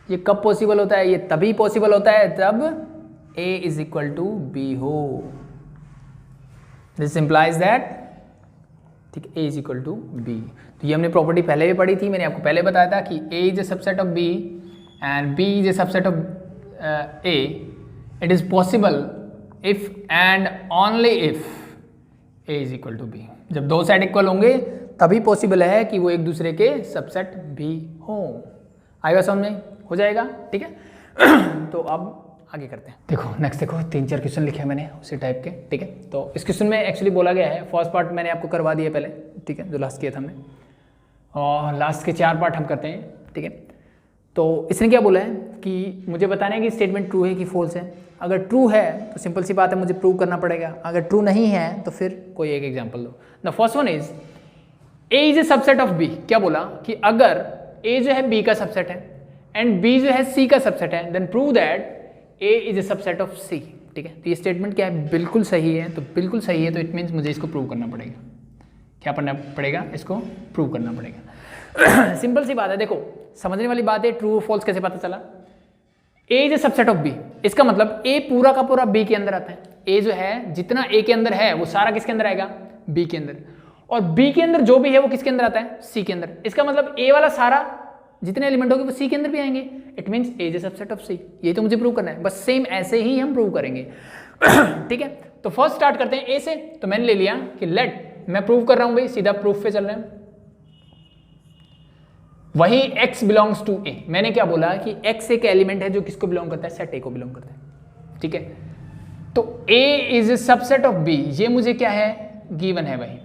ये कब पॉसिबल होता है, ये तभी पॉसिबल होता है जब a is equal to b हो। दिस इंप्लाइज दैट, ठीक, a is equal to b। तो ये हमने प्रॉपर्टी पहले भी पढ़ी थी, मैंने आपको पहले बताया था कि a is a subset of b and b is a subset of a। It is possible if and only if a is equal to b। जब दो साइड इक्वल होंगे तभी पॉसिबल है कि वो एक दूसरे के सबसेट भी हो। आएगा समझ में, हो जाएगा, ठीक है। तो अब आगे करते हैं। देखो नेक्स्ट देखो, 3-4 क्वेश्चन लिखे हैं मैंने उसी टाइप के, ठीक है। तो इस क्वेश्चन में एक्चुअली बोला गया है, फर्स्ट पार्ट मैंने आपको करवा दिया पहले, ठीक है, जो लास्ट किया था हमने, और लास्ट के 4 पार्ट हम करते हैं, ठीक है। तो इसने क्या बोला है कि मुझे बताना है कि स्टेटमेंट ट्रू है कि फॉल्स है। अगर ट्रू है तो सिंपल सी बात है, मुझे प्रूव करना पड़ेगा। अगर ट्रू नहीं है तो फिर कोई एक एग्जांपल दो। The first one is a is a subset of b। क्या बोला कि अगर a जो है b का सबसेट है एंड b जो है c का सबसेट है, then prove that a is a subset of c, ठीक है। तो ये स्टेटमेंट क्या है, बिल्कुल सही है। तो बिल्कुल सही है तो इट मीन्स मुझे इसको प्रूव करना पड़ेगा। क्या करना पड़ेगा, इसको प्रूव करना पड़ेगा। सिंपल सी बात है, देखो समझने वाली बात है। ट्रू और फॉल्स कैसे पता चला, a is a subset of b, इसका मतलब a पूरा का पूरा b के अंदर आता है। a जो है जितना a के अंदर है वो सारा किसके अंदर आएगा, b के अंदर, और b के अंदर जो भी है वो किसके अंदर आता है, c के अंदर। इसका मतलब a वाला सारा जितने एलिमेंट होंगे वो c के अंदर भी आएंगे। It means a is a subset of c। ये तो मुझे प्रूव करना है, बस सेम ऐसे ही हम प्रूव करेंगे। ठीक है, तो फर्स्ट स्टार्ट करते हैं a से। तो मैंने ले लिया कि लेट, मैं प्रूव कर रहा हूं भाई, सीधा प्रूफ पे चल रहे हैं। वही x बिलोंग्स टू a। मैंने क्या बोला कि x एक एलिमेंट है जो किसको बिलोंग करता है, सेट a को बिलोंग करता है, ठीक है। तो a is a subset of b, ये मुझे क्या है, गिवन है भाई,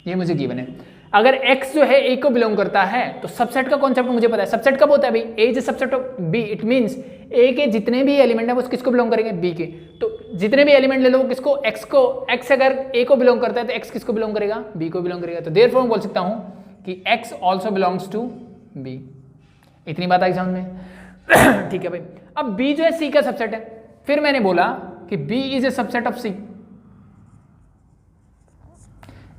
ये मुझे गिवन है। अगर x जो है a को बिलोंग करता है तो सबसेट का कॉन्सेप्ट मुझे पता है। सबसेट कब होता है भाई, a is a subset of b। It means a के जितने भी एलिमेंट है वो किसको बिलोंग करेंगे, b के। तो जितने भी एलिमेंट ले लो किसको, x को। x अगर a को बिलोंग करता है तो x किसको बिलोंग करेगा, b को बिलोंग करेगा। तो देयरफॉर मैं बोल सकता हूं कि x also belongs to b। इतनी बात आई समझ में? ठीक है भाई। अब b जो है c का सबसेट है, फिर मैंने बोला कि b is a subset of c।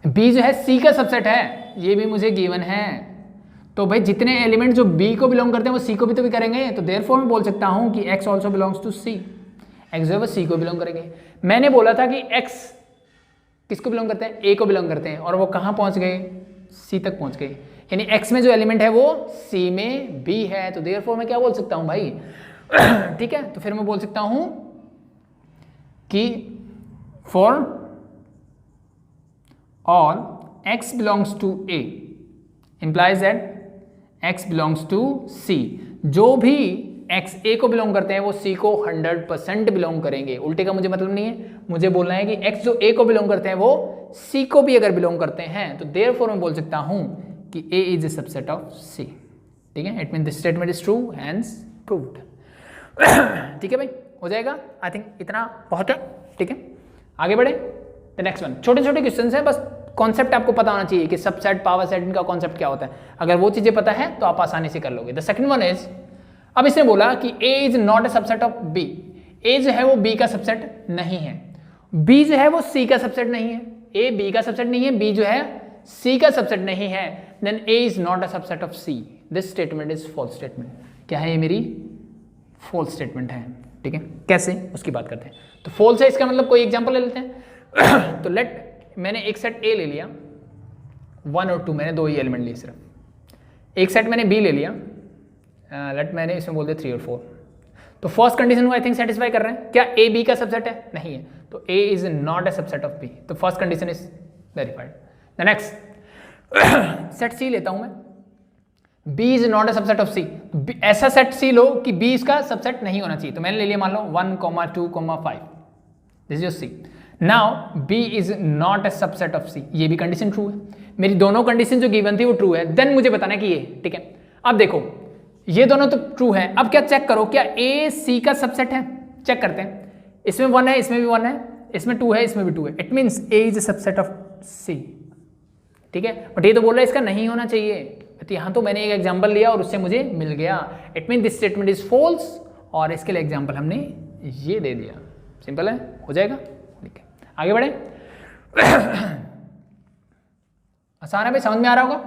b जो है c का सबसेट है, ये भी मुझे गिवन है। तो भाई जितने एलिमेंट जो b को बिलोंग करते हैं वो c को भी तो भी करेंगे। तो देयरफॉर मैं बोल सकता हूं कि x also belongs to c। x जो है वो c को बिलोंग करेंगे। मैंने बोला था कि x किसको बिलोंग करते हैं, a को बिलोंग करते हैं, और वो कहां पहुंच गए, c तक पहुंच गए। यानी x में जो एलिमेंट है वो c में b है। तो देयरफॉर मैं क्या बोल सकता हूं भाई, ठीक है। तो फिर मैं बोल सकता हूं कि for all x belongs to a implies that x belongs to c। जो भी x a को बिलोंग करते हैं वो c को 100% बिलोंग करेंगे। उल्टे का मुझे मतलब नहीं है, मुझे बोलना है कि x जो a को बिलोंग करते हैं वो c को भी अगर बिलोंग करते हैं तो देयरफॉर मैं बोल सकता हूं कि a is a subset of c, ठीक है। It mean this statement is true, hence proved. ठीक है भाई, हो जाएगा। आई थिंक इतना बहुत है, ठीक है। आगे बढ़े। द नेक्स्ट वन, छोटे छोटे क्वेश्चन है, बस कॉन्सेप्ट आपको पता होना चाहिए कि सबसेट, पावर सेट, इनका कॉन्सेप्ट क्या होता है। अगर वो चीज़ें पता है तो आप आसानी से कर लोगे। द सेकंड वन इज, अब इसने बोला कि A is not a subset of B. A जो है वो बी का सबसेट नहीं है, बी जो है वो सी का सबसेट नहीं है। ए बी का सबसेट नहीं है, बी जो है सी का सबसेट नहीं है, then A is not a subset of C. This statement is false statement. क्या है ये? मेरी फॉल्स स्टेटमेंट है। ठीक है, कैसे उसकी बात करते हैं। तो फॉल्स है इसका मतलब कोई एग्जांपल ले लेते हैं। तो लेट, मैंने एक सेट ए ले लिया, 1 और 2, मैंने 2 ही एलिमेंट लिए सिर्फ। एक सेट मैंने बी ले लिया, लेट मैंने इसमें बोल दिया 3 और 4। तो फर्स्ट कंडीशन को आई थिंक सेटिस्फाई कर रहे हैं। क्या ए बी का सबसेट है? नहीं है, तो A is not a subset of B. तो first condition is verified. The next set C लेता हूं मैं, B is not a subset of C। ऐसा सेट C लो कि B इसका सबसेट नहीं होना चाहिए। तो मैंने ले लिया मान लो 1, 2, 5, this is your C। Now B is not a subset of C, ये भी कंडीशन ट्रू है। मेरी दोनों कंडीशन जो गिवन थी वो ट्रू है, देन मुझे बताना है कि ये, ठीक है। अब देखो ये दोनों तो ट्रू है, अब क्या चेक करो, क्या A C का सबसेट है? चेक करते हैं। इसमें 1 है, इसमें भी 1 है, इसमें 2 है, इसमें भी 2 है, it means A is a subset of C। ठीक है, बट ये तो बोल रहा है इसका नहीं होना चाहिए। तो यहाँ तो मैंने एक एग्जांपल लिया और उससे मुझे मिल गया, it mean this statement is false, और इसके लिए एग्जांपल हमने ये दे दिया। सिंपल है, हो जाएगा। ठीक है, आगे बढ़े। आसान है भाई, समझ में आ रहा होगा।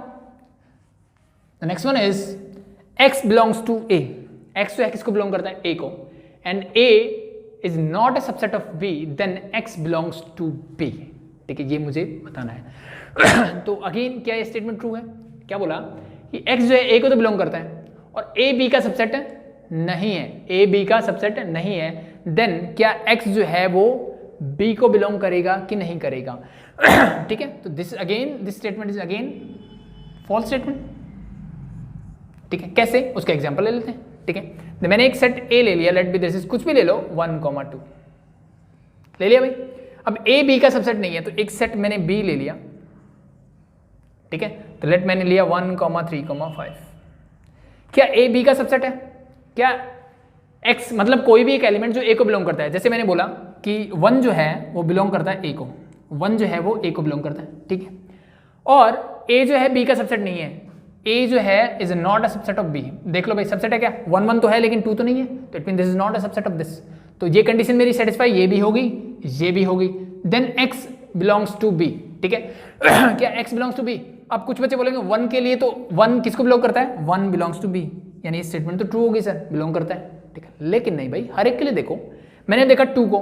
The next one is x belongs to a। x जो है किसको बिलोंग करता है? a को। And a is not a subset of b, then x belongs to b। ठीक है, ये मुझे बताना है। तो अगेन क्या ये स्टेटमेंट ट्रू है? क्या बोला कि x जो है a को तो बिलोंग करता है, और a b का सबसेट है? नहीं है, a b का सबसेट नहीं है, देन क्या x जो है वो b को बिलोंग करेगा कि नहीं करेगा? ठीक है, तो this statement is again false statement. ठीक है, कैसे? उसका एग्जांपल ले लेते हैं। ठीक है, तो मैंने एक सेट a ले लिया, लेट बी दिस इज, कुछ भी ले लो, 1, 2 ले लिया भाई। अब a b का सबसेट नहीं है, तो एक सेट मैंने b ले लिया। ठीक है, तो लेट मैंने लिया 1, 3, 5। क्या a b का सबसेट है? क्या x मतलब कोई भी एक एलिमेंट जो a को बिलोंग करता है, जैसे मैंने बोला कि 1 जो है वो बिलोंग करता है a को, 1 जो है वो a को बिलोंग करता है। ठीक है, और a जो है b का सबसेट नहीं है, a जो है is not a subset of b। देख लो भाई, सबसेट है क्या? 1, 1 तो है लेकिन 2 तो नहीं है, तो it mean this is not a subset of this. तो ये कंडीशन मेरी सेटिस्फाई, ये भी होगी, ये भी होगी, then x belongs to b। ठीक है, क्या x बिलोंग्स टू b? अब कुछ बच्चे बोलेंगे 1 के लिए, तो 1 किसको बिलोंग करता है? 1 बिलोंग्स टू b, यानी स्टेटमेंट तो ट्रू होगी सर, बिलोंग करता है। ठीक है, लेकिन नहीं भाई, हर एक के लिए देखो, मैंने देखा 2 को,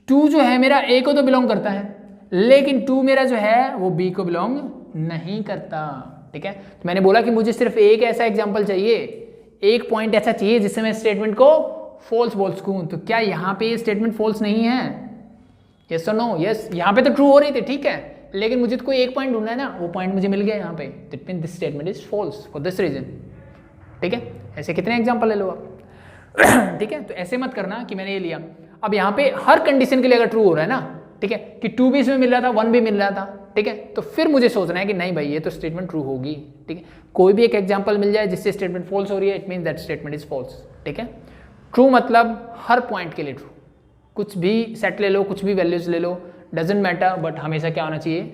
2 जो है मेरा a को तो बिलोंग करता है, लेकिन 2 मेरा जो है वो b को बिलोंग नहीं करता। ठीक है, तो मैंने बोला कि मुझे सिर्फ एक ऐसा एग्जाम्पल चाहिए, एक पॉइंट ऐसा चाहिए जिससे मैं स्टेटमेंट को फॉल्स बोल सकूं। तो क्या यहाँ पे ये स्टेटमेंट फॉल्स नहीं है? यस और नो? यस, यहाँ पे तो ट्रू हो रही थी, ठीक है, लेकिन मुझे तो कोई एक पॉइंट ढूंढना है ना, वो पॉइंट मुझे मिल गया यहाँ पे, it mean this statement is false for this reason. ठीक है, ऐसे कितने एग्जांपल ले लो आप। ठीक है, तो ऐसे मत करना कि मैंने ये लिया। अब यहाँ पे हर कंडीशन के लिए अगर ट्रू हो रहा है ना, ठीक है, कि 2 भी इसमें मिल रहा था, 1 भी मिल रहा था, ठीक है, तो फिर मुझे सोचना है कि नहीं भाई ये तो स्टेटमेंट ट्रू होगी। ठीक है, कोई भी एक एग्जांपल मिल जाए जिससे स्टेटमेंट फॉल्स हो रही है, it mean that statement is false. ठीक है, ट्रू मतलब हर पॉइंट के लिए ट्रू, कुछ भी सेट ले लो, कुछ भी वैल्यूज ले लो, डजेंट मैटर, बट हमेशा क्या होना चाहिए?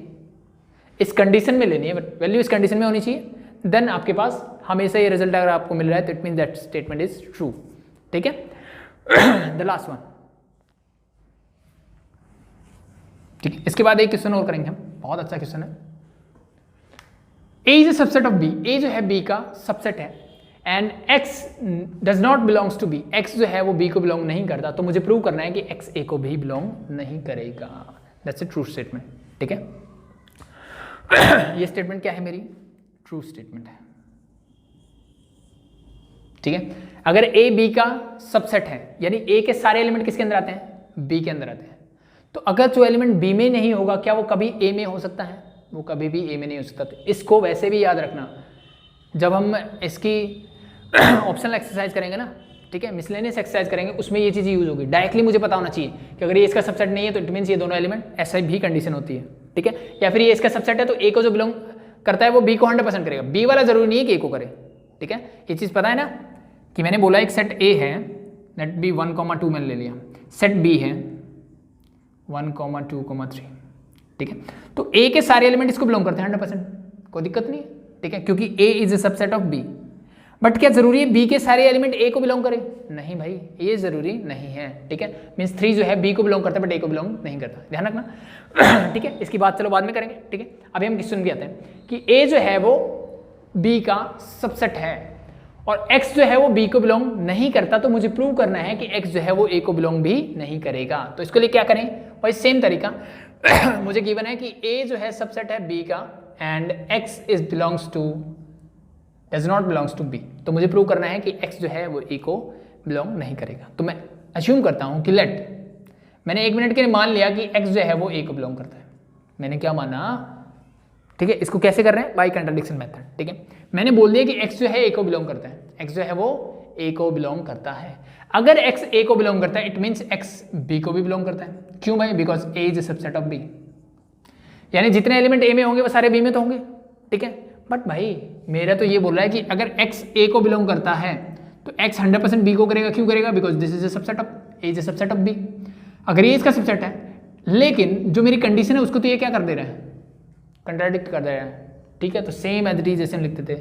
इस कंडीशन में लेनी है, बट वैल्यू इस कंडीशन में होनी चाहिए, देन आपके पास हमेशा ये रिजल्ट अगर आपको मिल रहा है तो it mean that statement is true. ठीक है, द लास्ट वन। ठीक है, इसके बाद एक क्वेश्चन और करेंगे हम, बहुत अच्छा क्वेश्चन है। A is a subset of B, A जो है B का सबसेट है, and X does not belongs to B, X जो है वो B को बिलोंग नहीं करता, तो मुझे प्रूव करना है कि X A को भी बिलोंग नहीं करेगा। That's a true statement. ठीक है, ये स्टेटमेंट क्या है? मेरी ट्रू स्टेटमेंट है। ठीक है, अगर A B का सबसेट है, यानी A के सारे एलिमेंट किसके अंदर आते हैं? B के अंदर आते हैं, तो अगर जो एलिमेंट B में नहीं होगा, क्या वो कभी A में हो सकता है? वो कभी भी A में नहीं हो सकता। तो इसको वैसे भी याद रखना, जब हम इसकी ऑप्शनल एक्सरसाइज करेंगे ना, ठीक है, मिसलेनियस एक्सरसाइज करेंगे, उसमें ये चीज़ यूज होगी। डायरेक्टली मुझे पता होना चाहिए कि अगर ये इसका सबसेट नहीं है तो इट मीन्स ये दोनों एलिमेंट, ऐसा भी कंडीशन होती है। ठीक है, या फिर ये इसका सबसेट है तो A को जो बिलोंग करता है वो B को 100% करेगा, B वाला जरूरी नहीं है कि A को करे। ठीक है, ये चीज़ पता है ना कि मैंने बोला एक सेट A है, लेट बी 1, 2 मैंने ले लिया, सेट B है 1, 2, 3। ठीक है। तो ए के सारे एलिमेंट इसको बिलोंग करते हैं 100%, कोई दिक्कत नहीं है, ठीक है, क्योंकि A is a subset of B. But क्या जरूरी है बी के सारे एलिमेंट ए को बिलोंग करें? नहीं भाई, ये जरूरी नहीं है, ठीक है। मीन्स 3 जो है बी को बिलोंग करता है बट ए को बिलोंग नहीं करता, ध्यान रखना। ठीक है, इसकी बात चलो बाद में करेंगे, ठीक है। अभी हम क्वेश्चन भी आते हैं कि ए जो है वो बी का सबसेट है और x जो है वो b को बिलोंग नहीं करता, तो मुझे प्रूव करना है कि x जो है वो a को बिलोंग भी नहीं करेगा। तो इसके लिए क्या करें भाई, सेम तरीका। मुझे गिवन है कि a जो है सबसेट है b का and x is belongs to does not belongs to b, तो मुझे प्रूव करना है कि x जो है वो a को बिलोंग नहीं करेगा। तो मैं अज्यूम करता हूं कि मैंने 1 मिनट के लिए मान लिया कि x जो है वो a को बिलोंग करता है। मैंने क्या माना, ठीक है। इसको कैसे कर रहे हैं? बाय कंट्राडिक्शन मेथड, ठीक है। मैंने बोल दिया कि x जो है a को बिलोंग करता है, x जो है वो a को बिलोंग करता है। अगर x a को बिलोंग करता है इट मीन्स x b को भी बिलोंग करता है। क्यों भाई? Because a is a subset of b, यानी जितने एलिमेंट a में होंगे वो सारे b में तो होंगे, ठीक है। बट भाई मेरा तो ये बोल रहा है कि अगर x a को बिलोंग करता है तो x 100% b को करेगा। क्यों करेगा? Because this is a subset of a is a subset of b। अगर ये इसका सबसेट है, लेकिन जो मेरी कंडीशन है उसको तो ये क्या कर दे रहा है? कंट्राडिक्ट कर दे रहा है, ठीक है। तो सेम एज इट इज जैसे हम लिखते थे,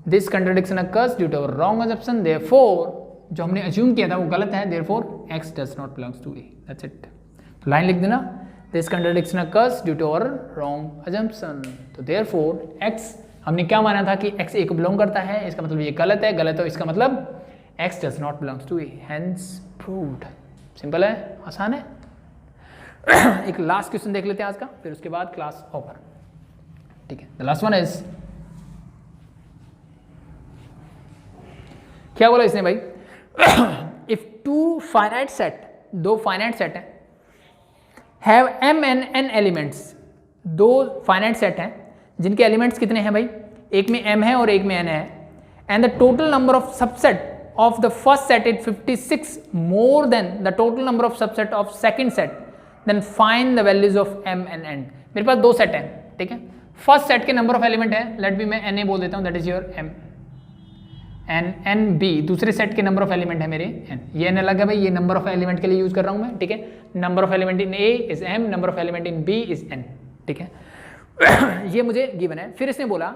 this contradiction occurs due to our wrong assumption, therefore जो हमने अज्यूम किया था वो गलत है, therefore x does not belongs to a, that's it. तो लाइन लिख देना, this contradiction occurs due to our wrong assumption. तो देयरफॉर x, हमने क्या माना था कि x a को बिलोंग करता है, इसका मतलब ये गलत है, गलत है इसका मतलब x does not belongs to a, hence proved. Simple है, आसान है। एक लास्ट क्वेश्चन देख लेते हैं आज का, फिर उसके बाद क्लास ओवर, ठीक है। द लास्ट वन इज, क्या बोला इसने भाई? If two finite set, 2 finite set है, have m and n elements, 2 finite set हैं जिनके एलिमेंट्स कितने हैं भाई? एक में m है और एक में n है, and the total number of subset of the first set is 56 more than the total number of subset of second set, then find the values of m and n। मेरे पास 2 set हैं, ठीक है। First set के number of element है, late B मैं na बोल देता हूँ, that is your m and nb दूसरे सेट के नंबर ऑफ एलिमेंट है मेरे n। ये n अलग है भाई, ये नंबर ऑफ एलिमेंट के लिए यूज कर रहा हूँ मैं, ठीक है। Number of element in a is m, number of element in b is n, ठीक है। ये मुझे गिवन है। फिर इसने बोला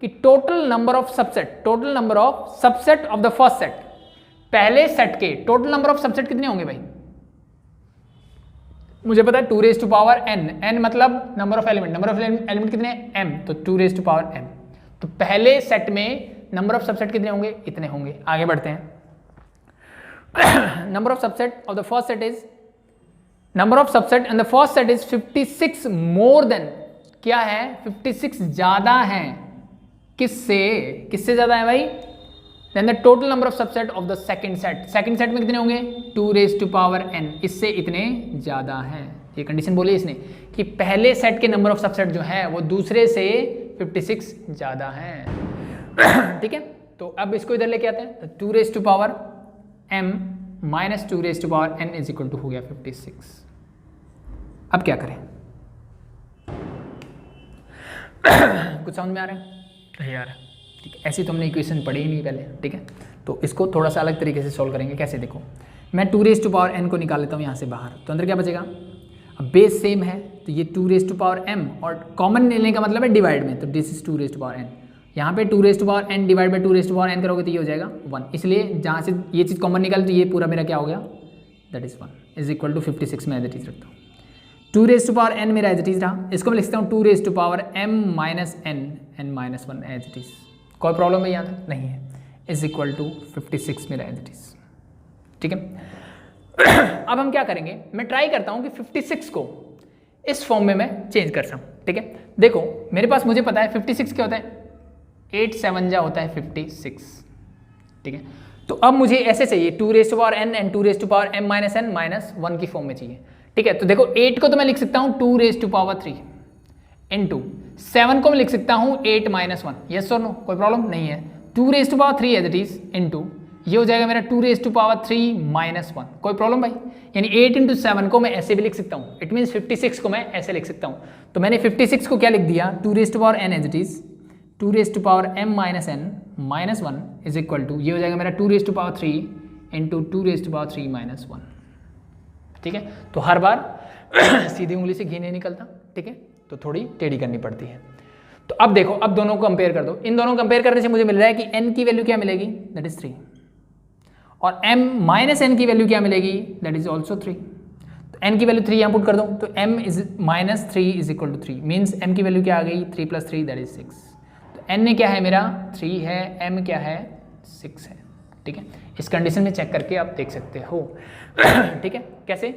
कि total number of subset, total number of subset of the first set, पहले सेट के टोटल नंबर ऑफ सबसेट कितने होंगे भाई? मुझे पता है 2 raise to power n, n मतलब number of element, number of element कितने हैं? m, तो 2 रेज़ टू पावर m। तो पहले सेट में नंबर ऑफ सबसेट कितने होंगे? इतने होंगे। आगे बढ़ते हैं। Number of subset of the first set is, number of subset in the first set is 56 more than, क्या है? 56 ज्यादा है, किससे? किससे ज्यादा है भाई? Then the total number of subset of the second set, second set में कितने होंगे? 2 रेज़ टू पावर n, इससे इतने ज्यादा हैं। ये कंडीशन बोली इसने कि पहले सेट के नंबर ऑफ सबसेट जो है वो दूसरे से 56 ज्यादा हैं। ठीक है, तो अब इसको इधर लेके आते हैं। तो 2 raise to power m minus 2 raise to power n is equal to हो गया 56। अब क्या करें? कुछ समझ में आ रहा है? यार ठीक है, ऐसी तो हमने इक्वेशन पढ़ी ही नहीं पहले, ठीक है। तो इसको थोड़ा सा अलग तरीके से सॉल्व करेंगे। कैसे? देखो, मैं 2 रेज़ टू पावर n को निकाल लेता हूँ यहाँ से बाहर, तो अंदर क्या बचेगा? अब बेस सेम है तो ये 2 रेज़ टू पावर m, और कॉमन लेने का मतलब है डिवाइड में, तो this is 2 raise to power n। यहाँ पे 2 raise to power n divide by 2 raise to power n करोगे तो ये हो जाएगा 1। इसलिए जहाँ से ये चीज़ कॉमन निकाली तो ये पूरा मेरा क्या हो गया? That is 1 is equal to 56 में एज इट इज रखता हूँ। 2 रेज़ टू पावर n मेरा एज इट इज रहा, इसको मैं लिखता हूँ 2 raise to power m minus n minus 1 as it is. कोई प्रॉब्लम है यहाँ तक? नहीं है। इज इक्वल टू 56 मेरा एज इट इज, ठीक है। अब हम क्या करेंगे? मैं ट्राई करता हूँ कि 56 को इस फॉर्म में मैं चेंज कर सकूँ, ठीक है। देखो मेरे पास, मुझे पता है 56 क्या होता है, 8 7 जा होता है 56, ठीक है। तो अब मुझे ऐसे चाहिए 2 raise to power n and 2 raise to power m minus n minus 1 की फॉर्म में चाहिए, ठीक है। तो देखो 8 को तो मैं लिख सकता हूँ 2 रेज़ टू पावर 3 इनटू 7 को मैं लिख सकता हूँ 8 माइनस 1, यस और नो? कोई प्रॉब्लम नहीं है। 2 raise to power 3 as it is into ये हो जाएगा मेरा 2 रेज़ टू पावर 3 माइनस 1। कोई प्रॉब्लम भाई? यानी 8 इंटू 7 को मैं ऐसे भी लिख सकता हूँ, इट मीन्स 56 को मैं ऐसे लिख सकता हूँ। तो मैंने 56 को क्या लिख दिया? 2 raise to power n as it is 2 raise to power m minus n minus 1 is equal to ये हो जाएगा मेरा 2 raise to power 3 into 2 raise to power 3 minus 1, ठीक है। तो हर बार सीधी उंगली से घी नहीं निकलता, ठीक है। तो थोड़ी टेढ़ी करनी पड़ती है। तो अब देखो, अब दोनों को कंपेयर कर दो। इन दोनों को कंपेयर करने से मुझे मिल रहा है कि n की वैल्यू क्या मिलेगी, दैट इज 3, और m माइनस n की वैल्यू क्या मिलेगी, दैट इज ऑल्सो 3। तो n की वैल्यू 3 यहाँ पुट कर दो, तो m is minus 3 is equal to 3, means m की वैल्यू क्या आ गई, 3 + 3 दैट इज 6। तो n क्या है मेरा 3 है, m क्या है 6 है, ठीक है। इस कंडीशन में चेक करके आप देख सकते हो। ठीक है, कैसे,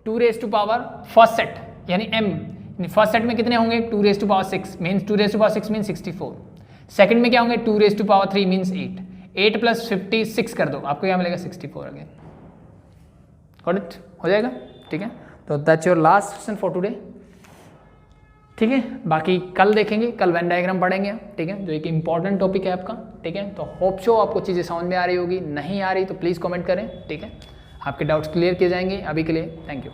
2 raise to power first set यानी m, फर्स्ट सेट में कितने होंगे 2 raise to power 6 means 2 raise to power 6 means 64। Second में क्या होंगे 2 रेज़ टू पावर 3 मीन्स 8, 8 + 56 कर दो, आपको क्या मिलेगा 64 अगेन। गॉट इट, हो जाएगा, ठीक है। तो that's your last question for today, ठीक है। बाकी कल देखेंगे, कल वेन डायग्राम पढ़ेंगे, ठीक है, जो एक इंपॉर्टेंट टॉपिक है आपका, ठीक है। तो होप शो आपको चीज़ें समझ में आ रही होगी, नहीं आ रही तो प्लीज़ कमेंट करें, ठीक है। आपके डाउट्स क्लियर किए जाएंगे। अभी के लिए थैंक यू।